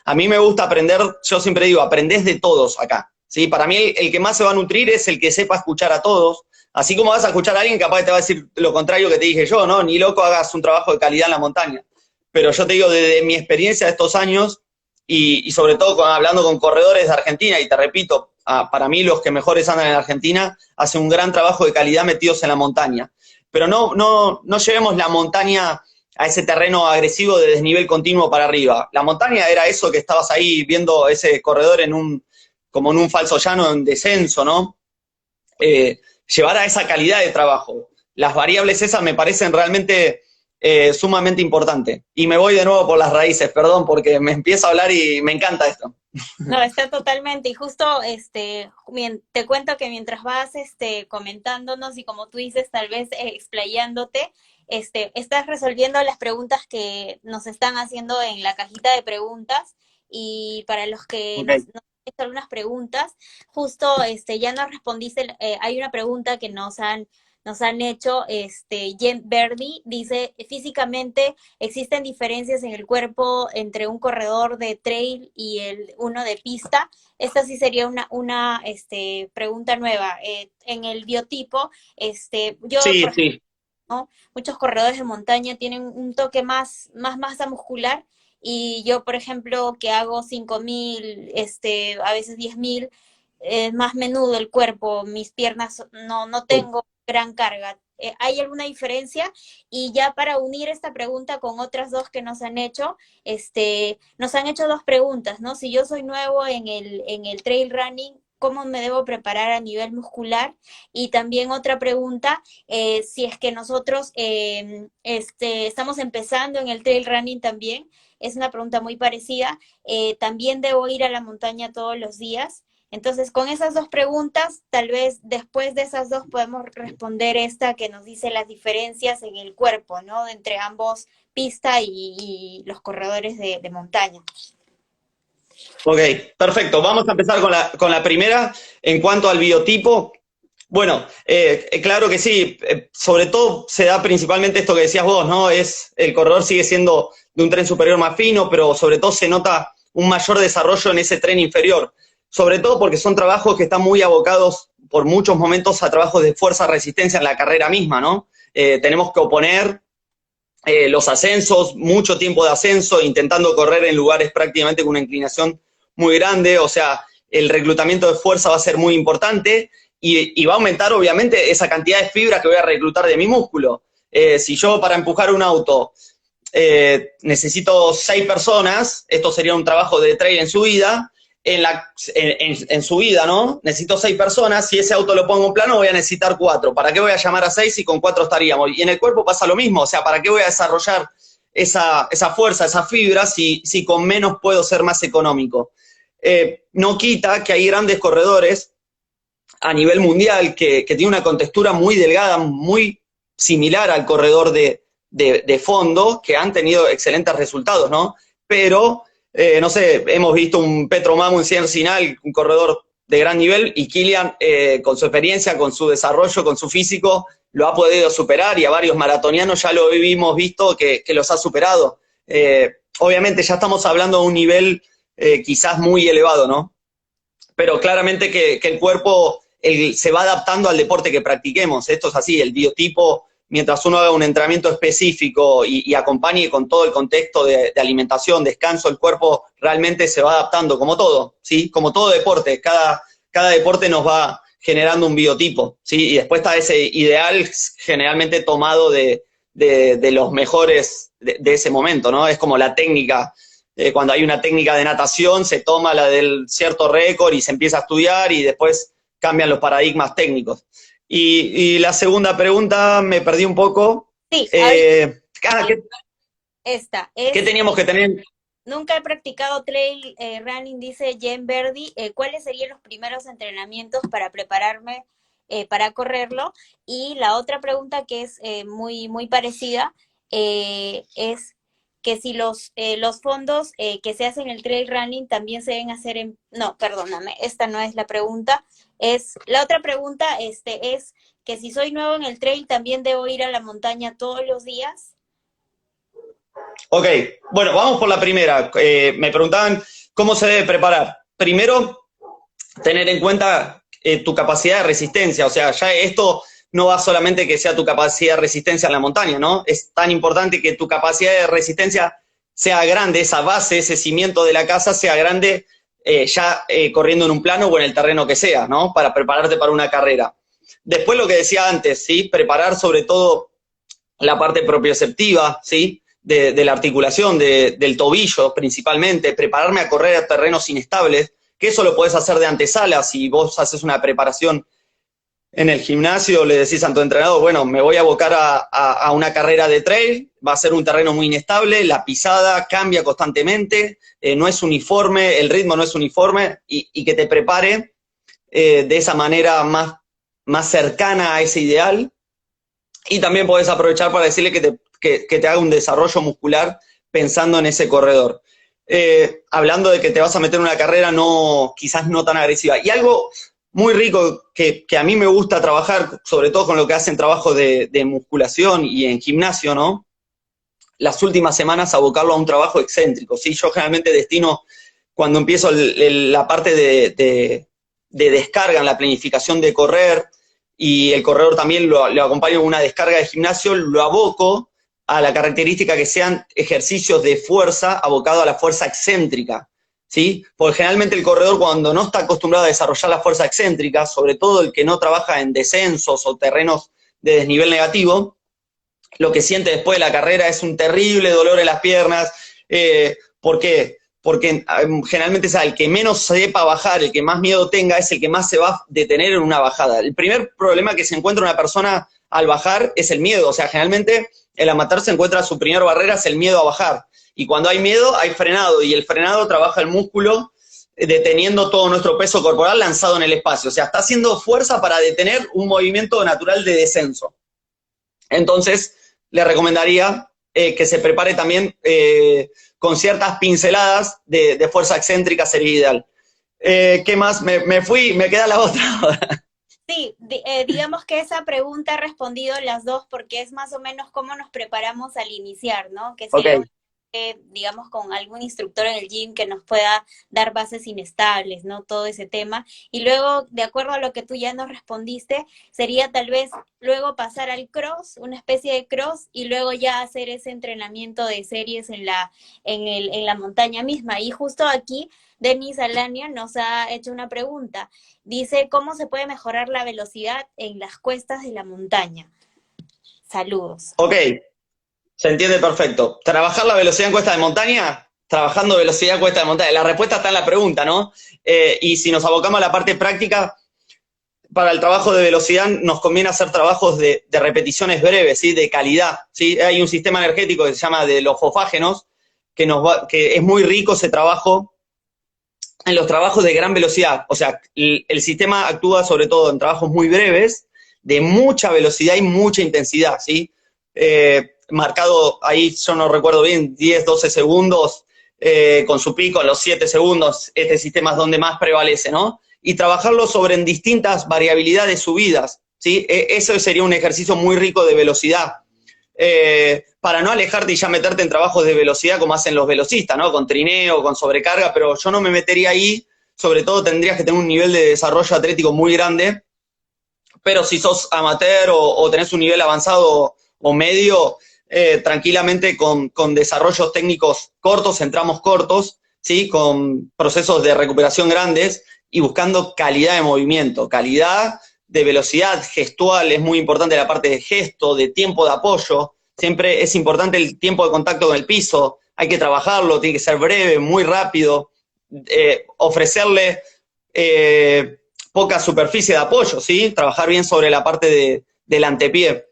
[SPEAKER 2] A mí me gusta aprender, yo siempre digo, aprendés de todos acá. ¿Sí? Para mí el que más se va a nutrir es el que sepa escuchar a todos. Así como vas a escuchar a alguien capaz que te va a decir lo contrario que te dije yo, ¿no? Ni loco hagas un trabajo de calidad en la montaña. Pero yo te digo, desde mi experiencia de estos años, y sobre todo hablando con corredores de Argentina, y te repito, para mí los que mejores andan en Argentina hacen un gran trabajo de calidad metidos en la montaña. Pero no llevemos la montaña a ese terreno agresivo de desnivel continuo para arriba. La montaña era eso que estabas ahí viendo ese corredor como en un falso llano en descenso, ¿no? Llevar a esa calidad de trabajo. Las variables esas me parecen realmente sumamente importantes. Y me voy de nuevo por las raíces, perdón, porque me empiezo a hablar y me encanta esto.
[SPEAKER 1] No, está totalmente. Y justo, te cuento que mientras vas, comentándonos y como tú dices, tal vez explayándote, estás resolviendo las preguntas que nos están haciendo en la cajita de preguntas. Y para los que
[SPEAKER 2] Okay.
[SPEAKER 1] nos han hecho algunas preguntas, justo, ya nos respondiste, hay una pregunta que nos han hecho, Jen Verdi dice, físicamente, ¿existen diferencias en el cuerpo entre un corredor de trail y uno de pista? Esta sí sería una pregunta nueva. En el biotipo, yo, por
[SPEAKER 2] Sí,
[SPEAKER 1] ejemplo,
[SPEAKER 2] sí.
[SPEAKER 1] ¿no? Muchos corredores de montaña tienen un toque más masa muscular y yo, por ejemplo, que hago 5.000, a veces 10.000, es más menudo el cuerpo, mis piernas no tengo gran carga. ¿Hay alguna diferencia? Y ya para unir esta pregunta con otras dos que nos han hecho, nos han hecho dos preguntas, ¿no? Si yo soy nuevo en el trail running, cómo me debo preparar a nivel muscular. Y también otra pregunta, si es que nosotros estamos empezando en el trail running también, es una pregunta muy parecida, también debo ir a la montaña todos los días. Entonces, con esas dos preguntas, tal vez después de esas dos podemos responder esta que nos dice las diferencias en el cuerpo, ¿no? Entre ambos, pista y los corredores de montaña.
[SPEAKER 2] Ok, perfecto. Vamos a empezar con la primera. En cuanto al biotipo, bueno, claro que sí. Sobre todo se da principalmente esto que decías vos, ¿no? El corredor sigue siendo de un tren superior más fino, pero sobre todo se nota un mayor desarrollo en ese tren inferior. Sobre todo porque son trabajos que están muy abocados por muchos momentos a trabajos de fuerza-resistencia en la carrera misma, ¿no? Tenemos que oponer los ascensos, mucho tiempo de ascenso, intentando correr en lugares prácticamente con una inclinación muy grande, o sea, el reclutamiento de fuerza va a ser muy importante y va a aumentar obviamente esa cantidad de fibras que voy a reclutar de mi músculo. Si yo para empujar un auto necesito 6 personas, esto sería un trabajo de trail en subida, en subida, ¿no? Necesito 6 personas, si ese auto lo pongo en plano voy a necesitar 4. ¿Para qué voy a llamar a 6 si con 4 estaríamos? Y en el cuerpo pasa lo mismo, o sea, ¿para qué voy a desarrollar esa fuerza, esa fibra, si con menos puedo ser más económico? No quita que hay grandes corredores a nivel mundial que tienen una contextura muy delgada, muy similar al corredor de fondo, que han tenido excelentes resultados, ¿no? Pero no sé, hemos visto un Petro Mamu en Cien Sinal, un corredor de gran nivel, y Kilian, con su experiencia, con su desarrollo, con su físico, lo ha podido superar, y a varios maratonianos ya lo hemos visto que los ha superado. Obviamente ya estamos hablando de un nivel quizás muy elevado, ¿no? Pero claramente que el cuerpo se va adaptando al deporte que practiquemos. Esto es así, el biotipo, mientras uno haga un entrenamiento específico y acompañe con todo el contexto de alimentación, descanso, el cuerpo realmente se va adaptando, como todo, ¿sí? Como todo deporte, cada deporte nos va generando un biotipo, ¿sí? Y después está ese ideal generalmente tomado de los mejores de ese momento, ¿no? Es como la técnica. Cuando hay una técnica de natación, se toma la del cierto récord y se empieza a estudiar y después cambian los paradigmas técnicos. Y la segunda pregunta, me perdí un poco.
[SPEAKER 1] Sí, esta
[SPEAKER 2] ¿Qué
[SPEAKER 1] es,
[SPEAKER 2] teníamos que tener?
[SPEAKER 1] nunca he practicado trail running, dice Jen Verdi. ¿Cuáles serían los primeros entrenamientos para prepararme para correrlo? Y la otra pregunta que es muy parecida es que si los fondos que se hacen en el trail running también se deben hacer en... No, perdóname, esta no es la pregunta. La otra pregunta es que si soy nuevo en el trail, ¿también debo ir a la montaña todos los días?
[SPEAKER 2] Ok, bueno, vamos por la primera. Me preguntaban cómo se debe preparar. Primero, tener en cuenta tu capacidad de resistencia. O sea, ya esto no va solamente que sea tu capacidad de resistencia en la montaña, ¿no? Es tan importante que tu capacidad de resistencia sea grande, esa base, ese cimiento de la casa sea grande corriendo en un plano o en el terreno que sea, ¿no? Para prepararte para una carrera. Después lo que decía antes, ¿sí? Preparar sobre todo la parte propioceptiva, ¿sí? De la articulación, del tobillo principalmente, prepararme a correr a terrenos inestables, que eso lo podés hacer de antesala. Si vos haces una preparación en el gimnasio, le decís a tu entrenador, bueno, me voy a abocar a una carrera de trail, va a ser un terreno muy inestable, la pisada cambia constantemente, no es uniforme, el ritmo no es uniforme, y que te prepare de esa manera más cercana a ese ideal. Y también podés aprovechar para decirle que te haga un desarrollo muscular pensando en ese corredor. Hablando de que te vas a meter en una carrera quizás no tan agresiva. Y algo muy rico que a mí me gusta trabajar, sobre todo con lo que hacen trabajo de musculación y en gimnasio, ¿no? Las últimas semanas abocarlo a un trabajo excéntrico, ¿sí? Yo generalmente destino, cuando empiezo la parte de descarga en la planificación de correr, y el corredor también lo acompaño con una descarga de gimnasio, lo aboco a la característica que sean ejercicios de fuerza abocados a la fuerza excéntrica, ¿sí? Porque generalmente el corredor, cuando no está acostumbrado a desarrollar la fuerza excéntrica, sobre todo el que no trabaja en descensos o terrenos de desnivel negativo, lo que siente después de la carrera es un terrible dolor en las piernas. ¿Por qué? porque generalmente es el que menos sepa bajar, el que más miedo tenga, es el que más se va a detener en una bajada. El primer problema que se encuentra una persona al bajar es el miedo, o sea, generalmente el amateur se encuentra su primera barrera, es el miedo a bajar. Y cuando hay miedo, hay frenado, y el frenado trabaja el músculo deteniendo todo nuestro peso corporal lanzado en el espacio. O sea, está haciendo fuerza para detener un movimiento natural de descenso. Entonces, le recomendaría que se prepare también con ciertas pinceladas de fuerza excéntrica, sería ideal. ¿Qué más? Me fui, me queda la otra.
[SPEAKER 1] Sí, digamos que esa pregunta ha respondido las dos porque es más o menos cómo nos preparamos al iniciar, ¿no? Que si
[SPEAKER 2] Ok,
[SPEAKER 1] lo digamos, con algún instructor en el gym que nos pueda dar bases inestables, ¿no? Todo ese tema. Y luego, de acuerdo a lo que tú ya nos respondiste, sería tal vez luego pasar al cross, una especie de cross, y luego ya hacer ese entrenamiento de series en la montaña misma. Y justo aquí, Denis Alania nos ha hecho una pregunta. Dice, ¿cómo se puede mejorar la velocidad en las cuestas de la montaña? Saludos.
[SPEAKER 2] ok, se entiende perfecto. ¿Trabajar la velocidad en cuesta de montaña? Trabajando velocidad en cuesta de montaña. La respuesta está en la pregunta, ¿no? Y si nos abocamos a la parte práctica, para el trabajo de velocidad nos conviene hacer trabajos de repeticiones breves, ¿sí? De calidad, ¿sí? Hay un sistema energético que se llama de los fosfágenos, que es muy rico ese trabajo en los trabajos de gran velocidad. O sea, el sistema actúa sobre todo en trabajos muy breves, de mucha velocidad y mucha intensidad, ¿sí? Marcado ahí, yo no recuerdo bien, 10, 12 segundos, con su pico, los 7 segundos, este sistema es donde más prevalece, ¿no? Y trabajarlo sobre en distintas variabilidades subidas, ¿sí? Eso sería un ejercicio muy rico de velocidad. Para no alejarte y ya meterte en trabajos de velocidad como hacen los velocistas, ¿no? Con trineo, con sobrecarga, pero yo no me metería ahí, sobre todo tendrías que tener un nivel de desarrollo atlético muy grande, pero si sos amateur o tenés un nivel avanzado o medio, tranquilamente con desarrollos técnicos cortos, en tramos cortos, ¿sí? Con procesos de recuperación grandes y buscando calidad de movimiento, calidad de velocidad gestual, es muy importante la parte de gesto, de tiempo de apoyo, siempre es importante el tiempo de contacto con el piso, hay que trabajarlo, tiene que ser breve, muy rápido, ofrecerle poca superficie de apoyo, ¿sí? Trabajar bien sobre la parte del antepié.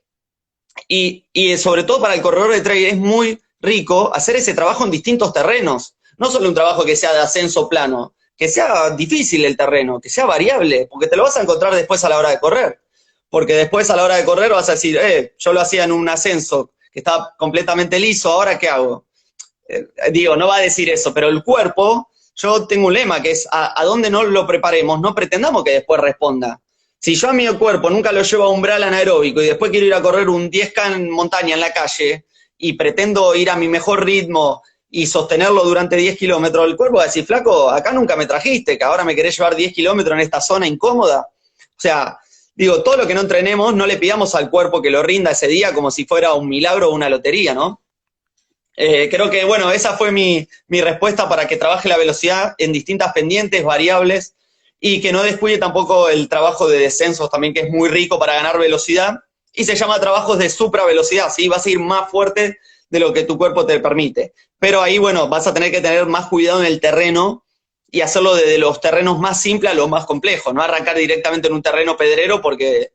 [SPEAKER 2] Y sobre todo para el corredor de trail es muy rico hacer ese trabajo en distintos terrenos. No solo un trabajo que sea de ascenso plano, que sea difícil el terreno, que sea variable, porque te lo vas a encontrar después a la hora de correr. Porque después a la hora de correr vas a decir, yo lo hacía en un ascenso que estaba completamente liso, ¿ahora qué hago? Digo, no va a decir eso, pero el cuerpo, yo tengo un lema que es, a dónde no lo preparemos, no pretendamos que después responda. Si yo a mi cuerpo nunca lo llevo a umbral anaeróbico y después quiero ir a correr un 10K en montaña en la calle y pretendo ir a mi mejor ritmo y sostenerlo durante 10 kilómetros, el cuerpo va a decir, flaco, acá nunca me trajiste, que ahora me querés llevar 10 kilómetros en esta zona incómoda. O sea, digo, todo lo que no entrenemos, no le pidamos al cuerpo que lo rinda ese día como si fuera un milagro o una lotería, ¿no? Creo que, bueno, esa fue mi respuesta para que trabaje la velocidad en distintas pendientes, variables, y que no descuide tampoco el trabajo de descensos también, que es muy rico para ganar velocidad, y se llama trabajos de supravelocidad, ¿sí? Vas a ir más fuerte de lo que tu cuerpo te permite. Pero ahí, bueno, vas a tener que tener más cuidado en el terreno y hacerlo desde los terrenos más simples a los más complejos, no arrancar directamente en un terreno pedrero porque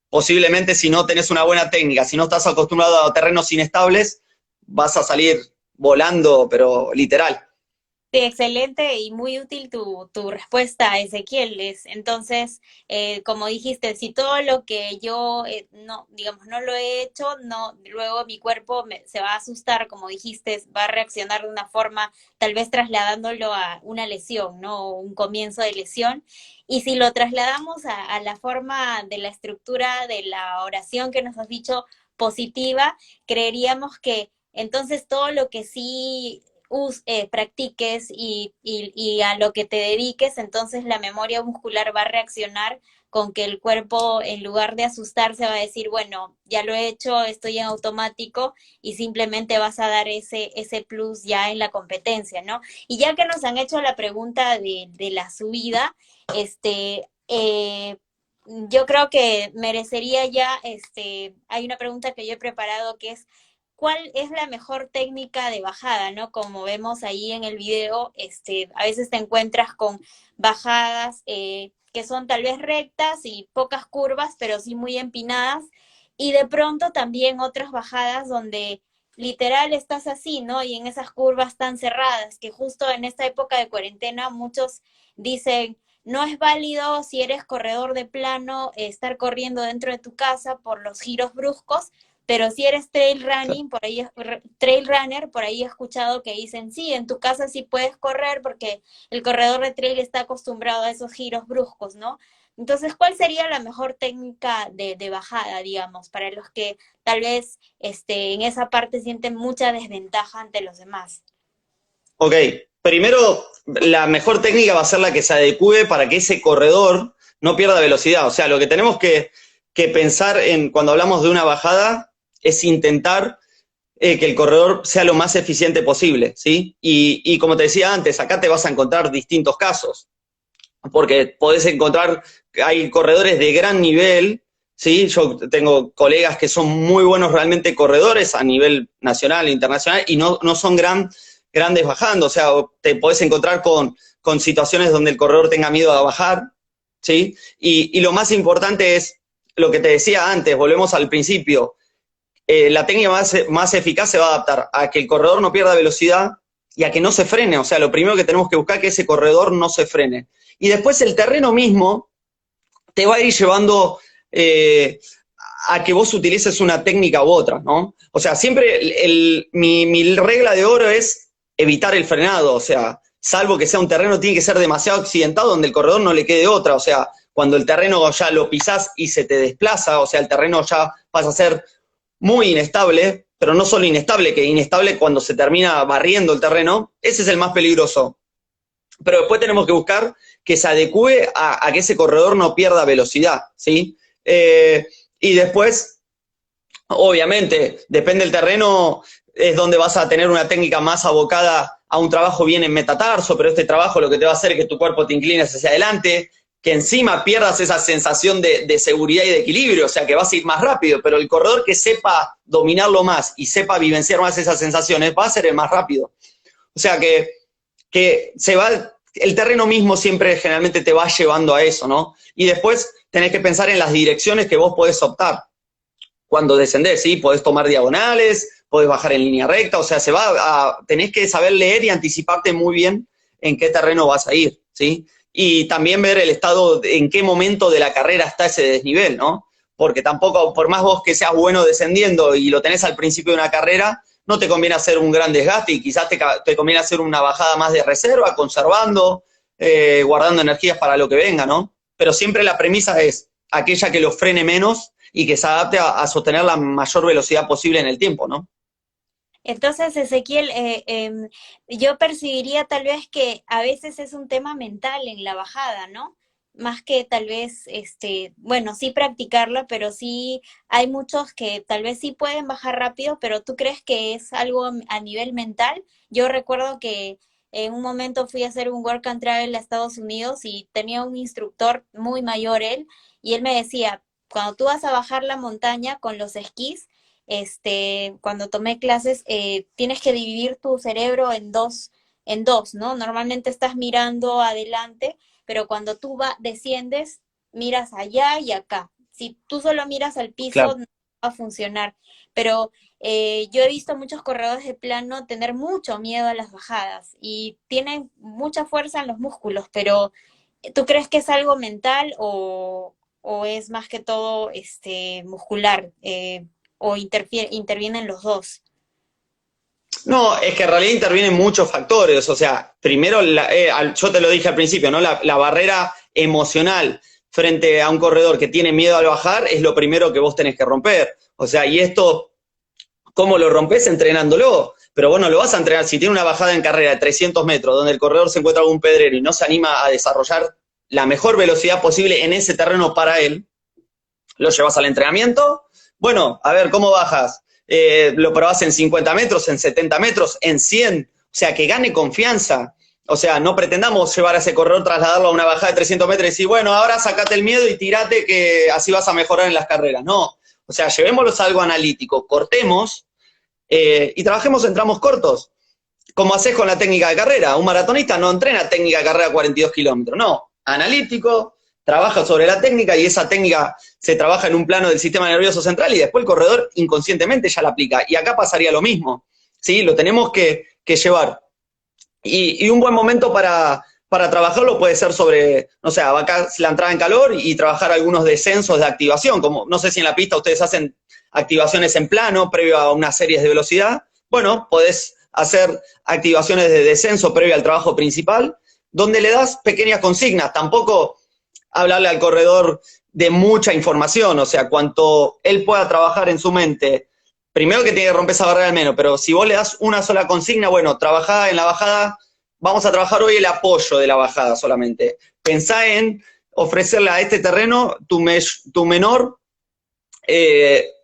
[SPEAKER 2] posiblemente si no tenés una buena técnica, si no estás acostumbrado a terrenos inestables, vas a salir volando, pero literal.
[SPEAKER 1] Sí, excelente y muy útil tu respuesta, Ezequiel. Entonces, como dijiste, si todo lo que yo no, digamos, no lo he hecho, no, luego mi cuerpo se va a asustar, como dijiste, va a reaccionar de una forma, tal vez trasladándolo a una lesión, ¿no? O un comienzo de lesión. Y si lo trasladamos a la forma de la estructura de la oración que nos has dicho positiva, creeríamos que entonces todo lo que sí practiques y a lo que te dediques, entonces la memoria muscular va a reaccionar con que el cuerpo, en lugar de asustarse, va a decir, bueno, ya lo he hecho, estoy en automático y simplemente vas a dar ese plus ya en la competencia, ¿no? Y ya que nos han hecho la pregunta de la subida, yo creo que merecería ya, hay una pregunta que yo he preparado que es, ¿cuál es la mejor técnica de bajada, ¿no? Como vemos ahí en el video, a veces te encuentras con bajadas que son tal vez rectas y pocas curvas, pero sí muy empinadas, y de pronto también otras bajadas donde literal estás así, ¿no? Y en esas curvas tan cerradas, que justo en esta época de cuarentena muchos dicen, no es válido si eres corredor de plano estar corriendo dentro de tu casa por los giros bruscos, pero si eres trail runner, por ahí he escuchado que dicen, sí, en tu casa sí puedes correr porque el corredor de trail está acostumbrado a esos giros bruscos, ¿no? Entonces, ¿cuál sería la mejor técnica de bajada, digamos, para los que tal vez en esa parte sienten mucha desventaja ante los demás?
[SPEAKER 2] Ok, primero la mejor técnica va a ser la que se adecue para que ese corredor no pierda velocidad. O sea, lo que tenemos que pensar en cuando hablamos de una bajada es intentar que el corredor sea lo más eficiente posible, ¿sí? Y como te decía antes, acá te vas a encontrar distintos casos, porque podés encontrar, hay corredores de gran nivel, ¿sí? Yo tengo colegas que son muy buenos realmente corredores a nivel nacional e internacional y no son grandes bajando, o sea, te podés encontrar con situaciones donde el corredor tenga miedo a bajar, ¿sí? Y lo más importante es lo que te decía antes, volvemos al principio, la técnica más eficaz se va a adaptar a que el corredor no pierda velocidad y a que no se frene. O sea, lo primero que tenemos que buscar es que ese corredor no se frene. Y después el terreno mismo te va a ir llevando a que vos utilices una técnica u otra, ¿no? O sea, siempre mi regla de oro es evitar el frenado. O sea, salvo que sea un terreno, tiene que ser demasiado accidentado donde el corredor no le quede otra. O sea, cuando el terreno ya lo pisás y se te desplaza, o sea, el terreno ya pasa a ser muy inestable, pero no solo inestable, que inestable cuando se termina barriendo el terreno, ese es el más peligroso. Pero después tenemos que buscar que se adecue a que ese corredor no pierda velocidad, ¿sí? Y después, obviamente, depende del terreno, es donde vas a tener una técnica más abocada a un trabajo bien en metatarso, pero este trabajo lo que te va a hacer es que tu cuerpo te inclines hacia adelante, que encima pierdas esa sensación de seguridad y de equilibrio, o sea, que vas a ir más rápido, pero el corredor que sepa dominarlo más y sepa vivenciar más esas sensaciones va a ser el más rápido. O sea, que se va, el terreno mismo siempre generalmente te va llevando a eso, ¿no? Y después tenés que pensar en las direcciones que vos podés optar. Cuando descendés, ¿sí? Podés tomar diagonales, podés bajar en línea recta, o sea, tenés que saber leer y anticiparte muy bien en qué terreno vas a ir, ¿sí? Y también ver el estado, en qué momento de la carrera está ese desnivel, ¿no? Porque tampoco, por más vos que seas bueno descendiendo y lo tenés al principio de una carrera, no te conviene hacer un gran desgaste y quizás te conviene hacer una bajada más de reserva, conservando, guardando energías para lo que venga, ¿no? Pero siempre la premisa es aquella que lo frene menos y que se adapte a sostener la mayor velocidad posible en el tiempo, ¿no?
[SPEAKER 1] Entonces, Ezequiel, yo percibiría tal vez que a veces es un tema mental en la bajada, ¿no? Más que tal vez, bueno, sí practicarla, pero sí hay muchos que tal vez sí pueden bajar rápido, pero ¿tú crees que es algo a nivel mental? Yo recuerdo que en un momento fui a hacer un work and travel a Estados Unidos y tenía un instructor muy mayor él, y él me decía, cuando tú vas a bajar la montaña con los esquís, cuando tomé clases, tienes que dividir tu cerebro en dos, ¿no? Normalmente estás mirando adelante, pero cuando desciendes, miras allá y acá. Si tú solo miras al piso,
[SPEAKER 2] Claro.
[SPEAKER 1] no va a funcionar. Pero yo he visto muchos corredores de plano tener mucho miedo a las bajadas y tienen mucha fuerza en los músculos, pero ¿tú crees que es algo mental o es más que todo muscular? ¿O intervienen los dos?
[SPEAKER 2] No, es que en realidad intervienen muchos factores. O sea, primero, yo te lo dije al principio, ¿no? La barrera emocional frente a un corredor que tiene miedo al bajar es lo primero que vos tenés que romper. O sea, y esto, ¿cómo lo rompes? Entrenándolo. Pero bueno, lo vas a entrenar. Si tiene una bajada en carrera de 300 metros, donde el corredor se encuentra con un pedrero y no se anima a desarrollar la mejor velocidad posible en ese terreno para él, lo llevas al entrenamiento. Bueno, a ver, ¿cómo bajas? Lo probás en 50 metros, en 70 metros, en 100, o sea, que gane confianza. O sea, no pretendamos llevar a ese corredor, trasladarlo a una bajada de 300 metros y decir, bueno, ahora sacate el miedo y tirate que así vas a mejorar en las carreras. No, o sea, llevémoslos a algo analítico, cortemos y trabajemos en tramos cortos, como haces con la técnica de carrera. Un maratonista no entrena técnica de carrera 42 kilómetros, no, analítico, trabaja sobre la técnica y esa técnica se trabaja en un plano del sistema nervioso central y después el corredor inconscientemente ya la aplica. Y acá pasaría lo mismo, ¿sí? Lo tenemos que llevar. Y un buen momento para trabajarlo puede ser sobre, no sé, acá la entrada en calor y trabajar algunos descensos de activación, como no sé si en la pista ustedes hacen activaciones en plano previo a unas series de velocidad. Bueno, podés hacer activaciones de descenso previo al trabajo principal, donde le das pequeñas consignas. Tampoco hablarle al corredor de mucha información, o sea, cuanto él pueda trabajar en su mente, primero que tiene que romper esa barrera al menos, pero si vos le das una sola consigna, bueno, trabajá en la bajada, vamos a trabajar hoy el apoyo de la bajada solamente. Pensá en ofrecerle a este terreno tu menor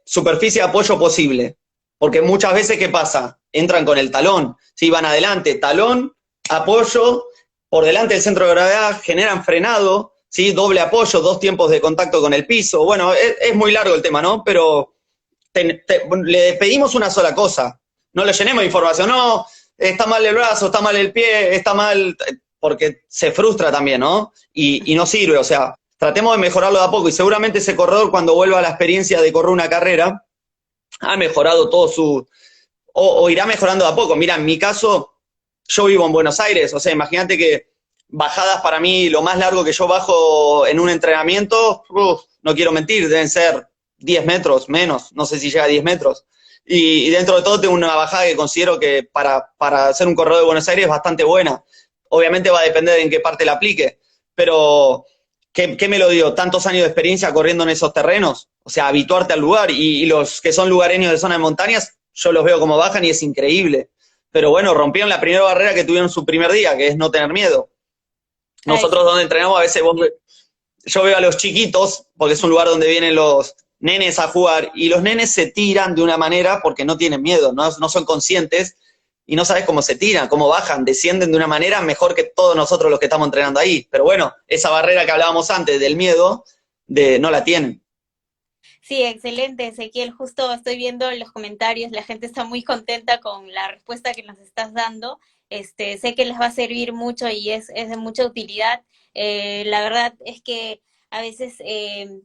[SPEAKER 2] superficie de apoyo posible. Porque muchas veces, ¿qué pasa? Entran con el talón, ¿sí? Van adelante, talón, apoyo, por delante del centro de gravedad, generan frenado, ¿sí? Doble apoyo, 2 tiempos de contacto con el piso. Bueno, es muy largo el tema, ¿no? Pero le pedimos una sola cosa. No le llenemos de información, no, está mal el brazo, está mal el pie, está mal, porque se frustra también, ¿no? Y no sirve, o sea, tratemos de mejorarlo de a poco y seguramente ese corredor cuando vuelva a la experiencia de correr una carrera, ha mejorado todo o irá mejorando de a poco. Mira, en mi caso, yo vivo en Buenos Aires, o sea, imagínate que bajadas para mí, lo más largo que yo bajo en un entrenamiento, no quiero mentir, deben ser 10 metros, menos, no sé si llega a 10 metros. Y dentro de todo tengo una bajada que considero que para ser un corredor de Buenos Aires es bastante buena. Obviamente va a depender de en qué parte la aplique, pero ¿qué me lo dio? Tantos años de experiencia corriendo en esos terrenos, o sea, habituarte al lugar, y los que son lugareños de zona de montañas, yo los veo como bajan y es increíble. Pero bueno, rompieron la primera barrera que tuvieron su primer día, que es no tener miedo. Nosotros donde entrenamos a veces yo veo a los chiquitos, porque es un lugar donde vienen los nenes a jugar, y los nenes se tiran de una manera porque no tienen miedo, no son conscientes, y no sabes cómo se tiran, cómo bajan, descienden de una manera mejor que todos nosotros los que estamos entrenando ahí. Pero bueno, esa barrera que hablábamos antes del miedo, no la tienen.
[SPEAKER 1] Sí, excelente, Ezequiel. Justo estoy viendo en los comentarios, la gente está muy contenta con la respuesta que nos estás dando. Sé que les va a servir mucho y es de mucha utilidad. La verdad es que a veces,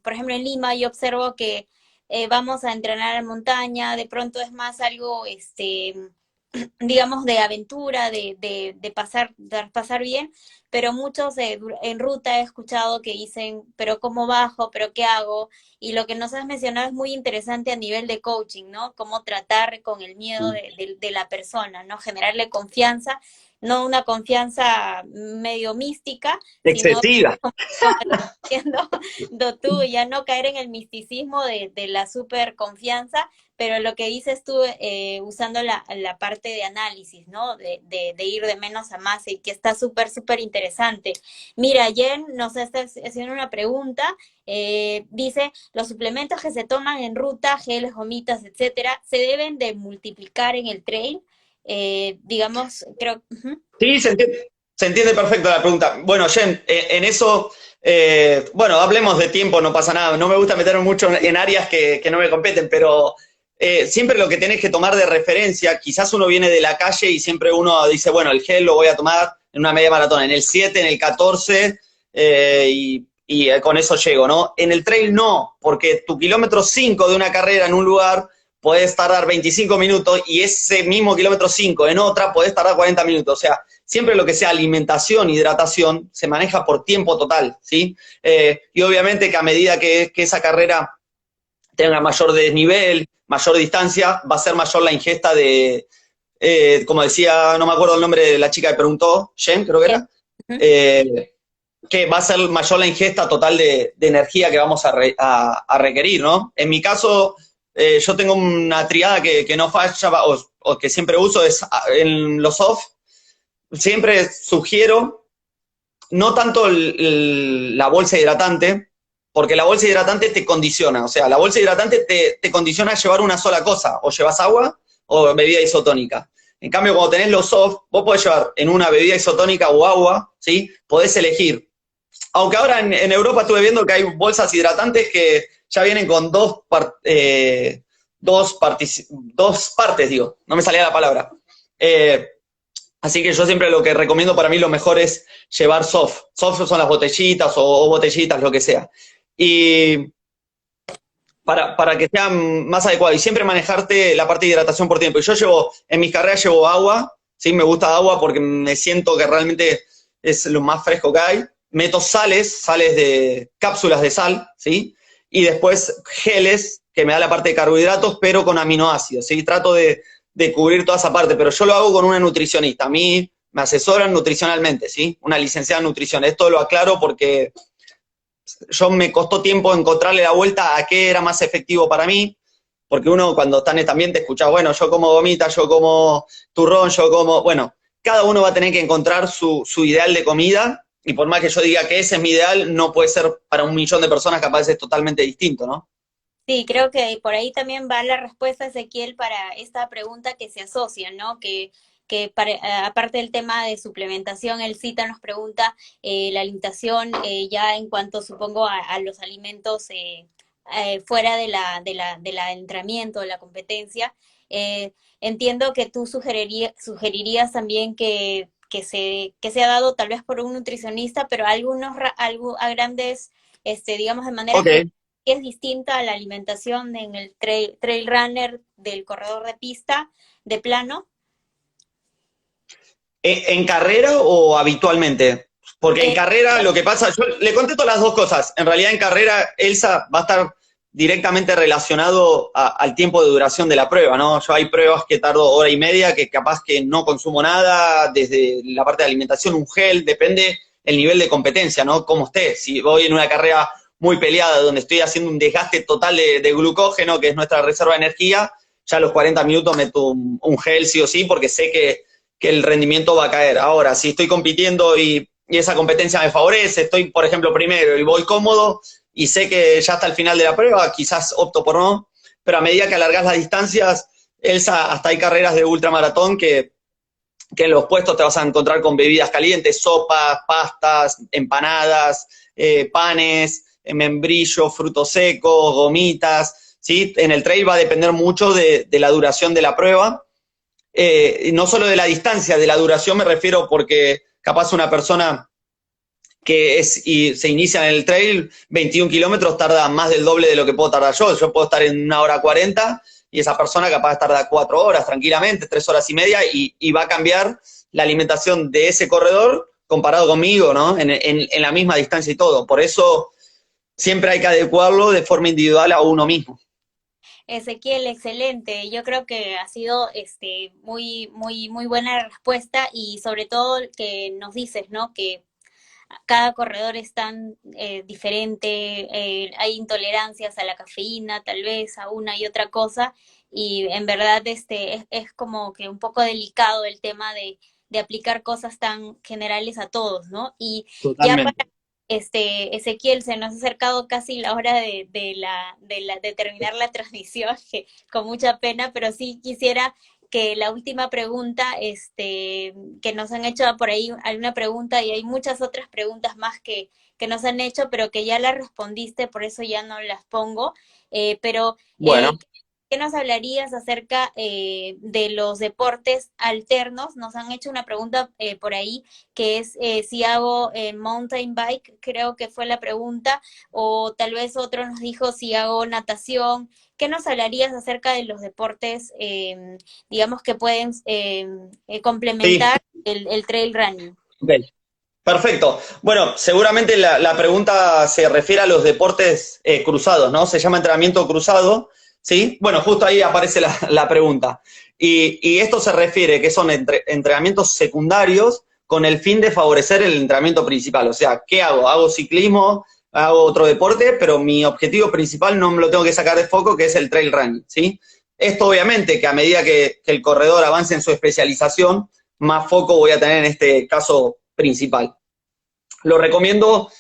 [SPEAKER 1] por ejemplo, en Lima yo observo que vamos a entrenar en montaña, de pronto es más algo, digamos, de aventura, de pasar bien, pero muchos en ruta he escuchado que dicen, pero ¿cómo bajo? ¿Pero qué hago? Y lo que nos has mencionado es muy interesante a nivel de coaching, ¿no? Cómo tratar con el miedo de la persona, ¿no? Generarle confianza, no una confianza medio mística, sino
[SPEAKER 2] Excesiva.
[SPEAKER 1] como estás diciendo tú, ya no caer en el misticismo de la super confianza, pero lo que dices tú, usando la parte de análisis, ¿no? De ir de menos a más, y que está súper interesante. Mira, Jen nos está haciendo una pregunta, dice, los suplementos que se toman en ruta, geles, gomitas, etcétera, ¿se deben de multiplicar en el trail? Digamos, creo...
[SPEAKER 2] Sí, se entiende perfecto la pregunta. Bueno, Jen, en eso, bueno, hablemos de tiempo, no pasa nada. No me gusta meterme mucho en áreas que no me competen, pero siempre lo que tenés que tomar de referencia, quizás uno viene de la calle y siempre uno dice, bueno, el gel lo voy a tomar en una media maratón, en el 7, en el 14, y con eso llego, ¿no? En el trail no, porque tu kilómetro 5 de una carrera en un lugar podés tardar 25 minutos y ese mismo kilómetro 5 en otra podés tardar 40 minutos. O sea, siempre lo que sea alimentación, hidratación, se maneja por tiempo total, ¿sí? Y obviamente que a medida que esa carrera tenga mayor desnivel, mayor distancia, va a ser mayor la ingesta de, como decía, no me acuerdo el nombre de la chica que preguntó, Jen, creo que era, que va a ser mayor la ingesta total de energía que vamos a requerir, ¿no? En mi caso, yo tengo una triada que no falla, o que siempre uso, es en los off, siempre sugiero no tanto la bolsa hidratante, porque la bolsa hidratante te condiciona, o sea, la bolsa hidratante te condiciona a llevar una sola cosa, o llevas agua o bebida isotónica. En cambio, cuando tenés los soft, vos podés llevar en una bebida isotónica o agua, ¿sí? Podés elegir. Aunque ahora en Europa estuve viendo que hay bolsas hidratantes que ya vienen con dos dos partes, digo, no me salía la palabra. Así que yo siempre lo que recomiendo, para mí lo mejor es llevar soft. Soft son las botellitas o botellitas, lo que sea. Y para que sea más adecuado. Y siempre manejarte la parte de hidratación por tiempo. Y yo en mis carreras llevo agua, ¿sí? Me gusta agua porque me siento que realmente es lo más fresco que hay. Meto sales de cápsulas de sal, ¿sí? Y después geles, que me da la parte de carbohidratos, pero con aminoácidos, ¿sí? Trato de cubrir toda esa parte, pero yo lo hago con una nutricionista. A mí me asesoran nutricionalmente, ¿sí? Una licenciada en nutrición. Esto lo aclaro porque yo me costó tiempo encontrarle la vuelta a qué era más efectivo para mí, porque uno cuando está en este ambiente escucha, bueno, yo como gomita, yo como turrón, yo como, bueno, cada uno va a tener que encontrar su ideal de comida, y por más que yo diga que ese es mi ideal, no puede ser para 1 millón de personas, capaz es totalmente distinto, ¿no?
[SPEAKER 1] Sí, creo que por ahí también va la respuesta, Ezequiel, para esta pregunta que se asocia, ¿no? Aparte del tema de suplementación, el CITA nos pregunta la alimentación ya en cuanto, supongo, a los alimentos fuera del entrenamiento, de la competencia. Entiendo que tú sugerirías también que sea dado tal vez por un nutricionista, pero a grandes, digamos, de manera
[SPEAKER 2] Ok.
[SPEAKER 1] general, es distinta a la alimentación en el trail runner del corredor de pista, de plano.
[SPEAKER 2] ¿En carrera o habitualmente? Porque en
[SPEAKER 1] Eh,
[SPEAKER 2] carrera lo que pasa, yo le contesto las dos cosas. En realidad en carrera, Elsa va a estar directamente relacionado al tiempo de duración de la prueba, ¿no? Yo hay pruebas que tardo hora y media, que capaz que no consumo nada, desde la parte de alimentación, un gel, depende el nivel de competencia, ¿no? Cómo esté. Si voy en una carrera muy peleada, donde estoy haciendo un desgaste total de glucógeno, que es nuestra reserva de energía, ya a los 40 minutos meto un gel sí o sí, porque sé que el rendimiento va a caer. Ahora, si estoy compitiendo y esa competencia me favorece, estoy, por ejemplo, primero y voy cómodo y sé que ya hasta el final de la prueba, quizás opto por no, pero a medida que alargas las distancias, Elsa, hasta hay carreras de ultramaratón que en los puestos te vas a encontrar con bebidas calientes, sopas, pastas, empanadas, panes, membrillo, frutos secos, gomitas, ¿sí? En el trail va a depender mucho de la duración de la prueba, no solo de la distancia, de la duración me refiero porque capaz una persona y se inicia en el trail, 21 kilómetros tarda más del doble de lo que puedo tardar yo. Yo puedo estar en 1 hora 40 y esa persona capaz tarda 4 horas tranquilamente, 3 horas y media, y va a cambiar la alimentación de ese corredor comparado conmigo, ¿no? En la misma distancia y todo. Por eso siempre hay que adecuarlo de forma individual a uno mismo.
[SPEAKER 1] Ezequiel, excelente. Yo creo que ha sido muy buena respuesta y sobre todo que nos dices, ¿no? Que cada corredor es tan diferente, hay intolerancias a la cafeína, tal vez a una y otra cosa, y en verdad es como que un poco delicado el tema de aplicar cosas tan generales a todos, ¿no? Y ya para
[SPEAKER 2] Totalmente.
[SPEAKER 1] Ezequiel, se nos ha acercado casi la hora de terminar la transmisión, que con mucha pena, pero sí quisiera que la última pregunta, que nos han hecho por ahí alguna pregunta y hay muchas otras preguntas más que nos han hecho, pero que ya las respondiste, por eso ya no las pongo. Pero,
[SPEAKER 2] Bueno,
[SPEAKER 1] ¿qué nos hablarías acerca de los deportes alternos? Nos han hecho una pregunta por ahí que es si hago mountain bike, creo que fue la pregunta, o tal vez otro nos dijo si hago natación. ¿Qué nos hablarías acerca de los deportes, digamos, que pueden
[SPEAKER 2] sí,
[SPEAKER 1] complementar el trail running?
[SPEAKER 2] ok. Perfecto. Bueno, seguramente la pregunta se refiere a los deportes cruzados, ¿no? Se llama entrenamiento cruzado, ¿sí? Bueno, justo ahí aparece la pregunta. Y esto se refiere que son entrenamientos secundarios con el fin de favorecer el entrenamiento principal. O sea, ¿qué hago? Hago ciclismo, hago otro deporte, pero mi objetivo principal no me lo tengo que sacar de foco, que es el trail running, ¿sí? Esto obviamente que a medida que el corredor avance en su especialización, más foco voy a tener en este caso principal. Lo recomiendo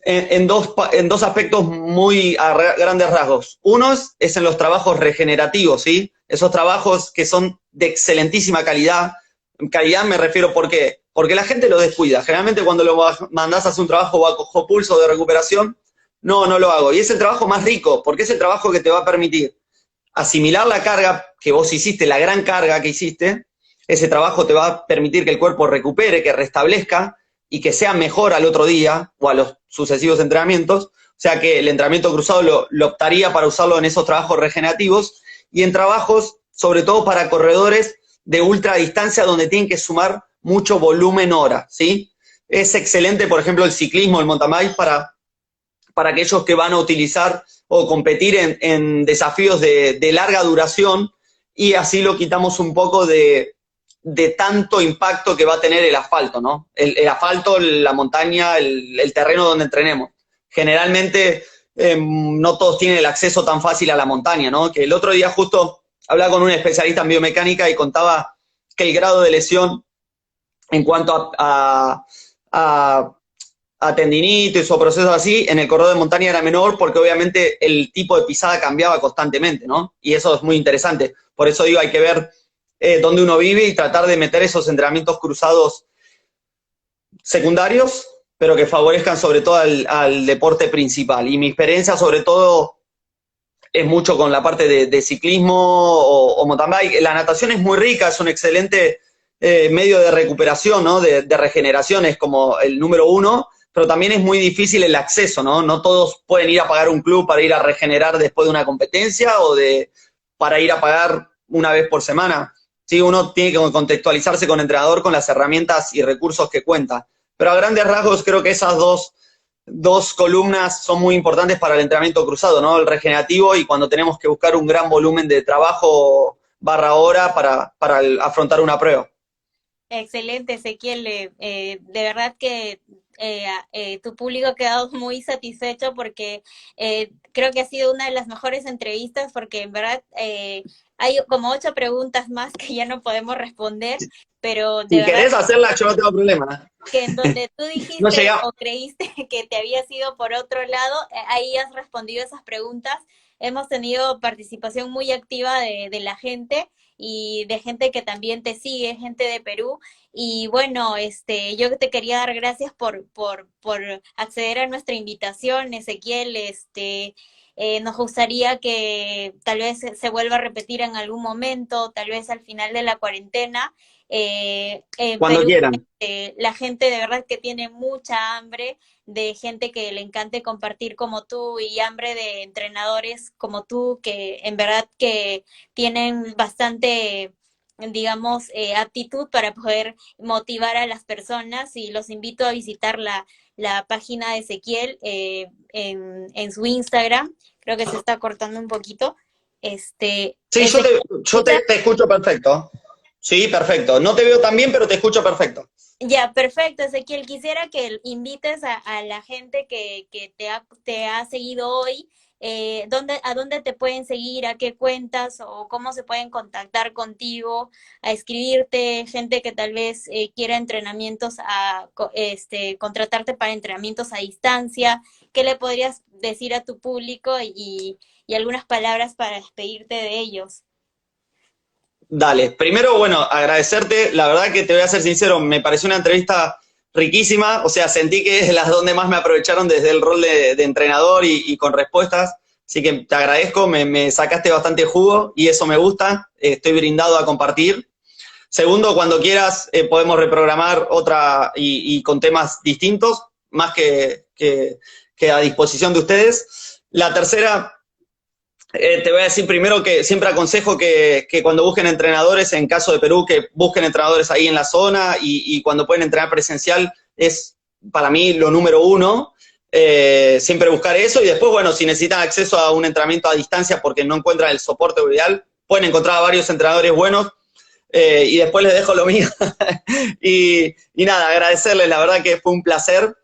[SPEAKER 2] en dos aspectos muy a grandes rasgos. Uno es en los trabajos regenerativos, ¿sí? Esos trabajos que son de excelentísima calidad. Calidad me refiero, ¿por qué? Porque la gente lo descuida. Generalmente cuando lo mandás a hacer un trabajo bajo pulso de recuperación, no lo hago. Y es el trabajo más rico, porque es el trabajo que te va a permitir asimilar la carga que vos hiciste, la gran carga que hiciste, ese trabajo te va a permitir que el cuerpo recupere, que restablezca y que sea mejor al otro día o a los sucesivos entrenamientos. O sea que el entrenamiento cruzado lo optaría para usarlo en esos trabajos regenerativos y en trabajos, sobre todo para corredores de ultra distancia, donde tienen que sumar mucho volumen hora, ¿sí? Es excelente, por ejemplo, el ciclismo, el mountain bike, para aquellos que van a utilizar o competir en desafíos de larga duración, y así lo quitamos un poco de tanto impacto que va a tener el asfalto, ¿no? El asfalto, la montaña, el terreno donde entrenemos. Generalmente no todos tienen el acceso tan fácil a la montaña, ¿no? Que el otro día justo hablaba con un especialista en biomecánica y contaba que el grado de lesión en cuanto a tendinitis o procesos así, en el corredor de montaña era menor porque obviamente el tipo de pisada cambiaba constantemente, ¿no? Y eso es muy interesante. Por eso digo, hay que ver dónde uno vive y tratar de meter esos entrenamientos cruzados secundarios, pero que favorezcan sobre todo al deporte principal. Y mi experiencia sobre todo es mucho con la parte de ciclismo o mountain bike. La natación es muy rica, es un excelente medio de recuperación, ¿no? De regeneración, es como el número uno, pero también es muy difícil el acceso, ¿no? No todos pueden ir a pagar un club para ir a regenerar después de una competencia o para ir a pagar una vez por semana. Sí, uno tiene que contextualizarse con el entrenador con las herramientas y recursos que cuenta. Pero a grandes rasgos creo que esas dos columnas son muy importantes para el entrenamiento cruzado, ¿no? El regenerativo y cuando tenemos que buscar un gran volumen de trabajo barra hora para afrontar una prueba.
[SPEAKER 1] Excelente, Ezequiel. De verdad que tu público ha quedado muy satisfecho porque creo que ha sido una de las mejores entrevistas porque en verdad hay como 8 preguntas más que ya no podemos responder, pero de
[SPEAKER 2] Si
[SPEAKER 1] verdad
[SPEAKER 2] querés hacerla, yo no tengo problema.
[SPEAKER 1] que en donde tú
[SPEAKER 2] No
[SPEAKER 1] dijiste
[SPEAKER 2] llega.
[SPEAKER 1] o creíste que te habías ido por otro lado, ahí has respondido esas preguntas. Hemos tenido participación muy activa de la gente y de gente que también te sigue, gente de Perú. Y bueno, yo te quería dar gracias por acceder a nuestra invitación, Ezequiel. Nos gustaría que tal vez se vuelva a repetir en algún momento, tal vez al final de la cuarentena. En
[SPEAKER 2] Cuando
[SPEAKER 1] Perú
[SPEAKER 2] quieran.
[SPEAKER 1] la gente de verdad que tiene mucha hambre de gente que le encante compartir como tú y hambre de entrenadores como tú que en verdad que tienen bastante, digamos, aptitud para poder motivar a las personas y los invito a visitar la página de Ezequiel en su Instagram. Creo que se está cortando un poquito.
[SPEAKER 2] Sí,
[SPEAKER 1] Ezequiel,
[SPEAKER 2] yo te escucho perfecto. Sí, perfecto. No te veo tan bien, pero te escucho perfecto.
[SPEAKER 1] ya, perfecto, Ezequiel. Quisiera que invites a la gente que te ha seguido hoy, a dónde te pueden seguir, a qué cuentas o cómo se pueden contactar contigo, a escribirte, gente que tal vez quiera entrenamientos, contratarte para entrenamientos a distancia. ¿Qué le podrías decir a tu público y algunas palabras para despedirte de ellos?
[SPEAKER 2] Dale. Primero, bueno, agradecerte. La verdad que te voy a ser sincero, me pareció una entrevista riquísima. O sea, sentí que es las donde más me aprovecharon desde el rol de entrenador y con respuestas. Así que te agradezco, me sacaste bastante jugo y eso me gusta. Estoy brindado a compartir. Segundo, cuando quieras podemos reprogramar otra y con temas distintos, más que a disposición de ustedes. La tercera, te voy a decir primero que siempre aconsejo que cuando busquen entrenadores, en caso de Perú, que busquen entrenadores ahí en la zona y cuando pueden entrenar presencial es para mí lo número uno. Siempre buscar eso y después, bueno, si necesitan acceso a un entrenamiento a distancia porque no encuentran el soporte ideal, pueden encontrar a varios entrenadores buenos. Y después les dejo lo mío. y nada, agradecerles, la verdad que fue un placer.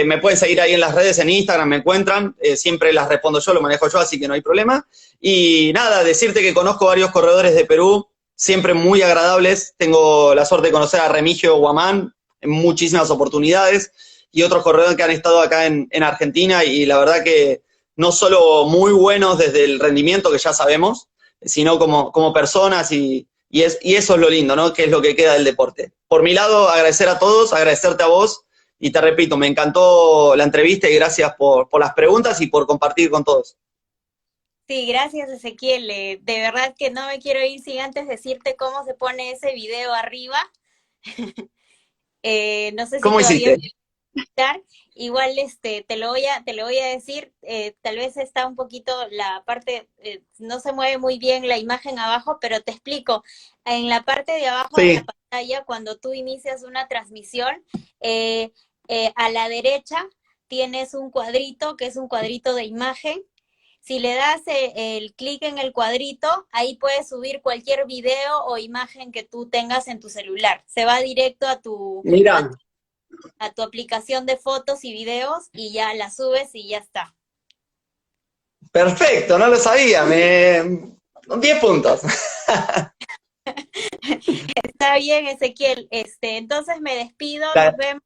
[SPEAKER 2] Me pueden seguir ahí en las redes, en Instagram me encuentran, siempre las respondo yo, lo manejo yo, así que no hay problema. Y nada, decirte que conozco varios corredores de Perú, siempre muy agradables. Tengo la suerte de conocer a Remigio Guamán en muchísimas oportunidades y otros corredores que han estado acá en Argentina y la verdad que no solo muy buenos desde el rendimiento, que ya sabemos, sino como personas y eso es lo lindo, ¿no? Que es lo que queda del deporte. Por mi lado, agradecer a todos, agradecerte a vos, y te repito, me encantó la entrevista y gracias por las preguntas y por compartir con todos.
[SPEAKER 1] Sí, gracias Ezequiel. De verdad que no me quiero ir sin antes decirte cómo se pone ese video arriba. No sé si
[SPEAKER 2] ¿Cómo
[SPEAKER 1] todavía
[SPEAKER 2] hiciste?
[SPEAKER 1] estar. Igual te lo voy a decir, tal vez está un poquito la parte, no se mueve muy bien la imagen abajo, pero te explico. En la parte de abajo de la
[SPEAKER 2] Sí,
[SPEAKER 1] pantalla, cuando tú inicias una transmisión, eh, a la derecha tienes un cuadrito que es un cuadrito de imagen. Si le das el clic en el cuadrito, ahí puedes subir cualquier video o imagen que tú tengas en tu celular. Se va directo
[SPEAKER 2] mira,
[SPEAKER 1] a tu aplicación de fotos y videos y ya la subes y ya está.
[SPEAKER 2] perfecto, no lo sabía, 10 puntos.
[SPEAKER 1] Está bien, Ezequiel. Entonces me despido, nos
[SPEAKER 2] Ta-
[SPEAKER 1] vemos.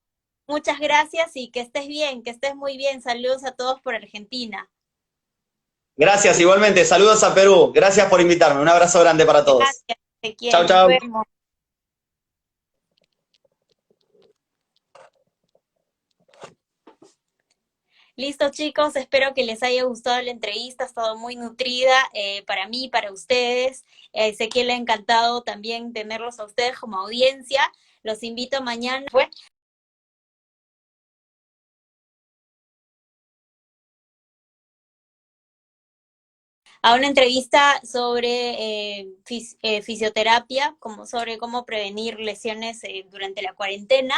[SPEAKER 1] Muchas gracias y que estés bien, que estés muy bien. Saludos a todos por Argentina.
[SPEAKER 2] Gracias, igualmente, saludos a Perú, gracias por invitarme, un abrazo grande para todos.
[SPEAKER 1] Gracias,
[SPEAKER 2] Chau,
[SPEAKER 1] Ezequiel. Nos
[SPEAKER 2] chau.
[SPEAKER 1] vemos. Listo, chicos, espero que les haya gustado la entrevista, ha estado muy nutrida para mí, para ustedes. Ezequiel, ha encantado también tenerlos a ustedes como audiencia. Los invito mañana. A una entrevista sobre fisioterapia, como sobre cómo prevenir lesiones durante la cuarentena.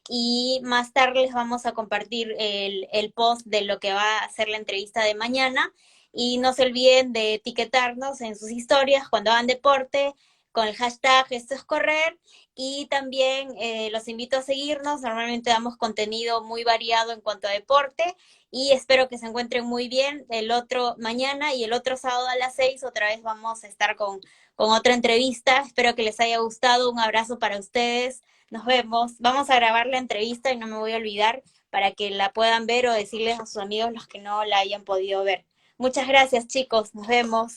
[SPEAKER 1] Y más tarde les vamos a compartir el post de lo que va a ser la entrevista de mañana. Y no se olviden de etiquetarnos en sus historias cuando hagan deporte con el hashtag Esto es Correr. Y también los invito a seguirnos. Normalmente damos contenido muy variado en cuanto a deporte y espero que se encuentren muy bien el otro mañana y el otro sábado a las 6 otra vez vamos a estar con otra entrevista. Espero que les haya gustado. Un abrazo para ustedes. Nos vemos. Vamos a grabar la entrevista y no me voy a olvidar para que la puedan ver o decirles a sus amigos los que no la hayan podido ver. Muchas gracias, chicos. Nos vemos.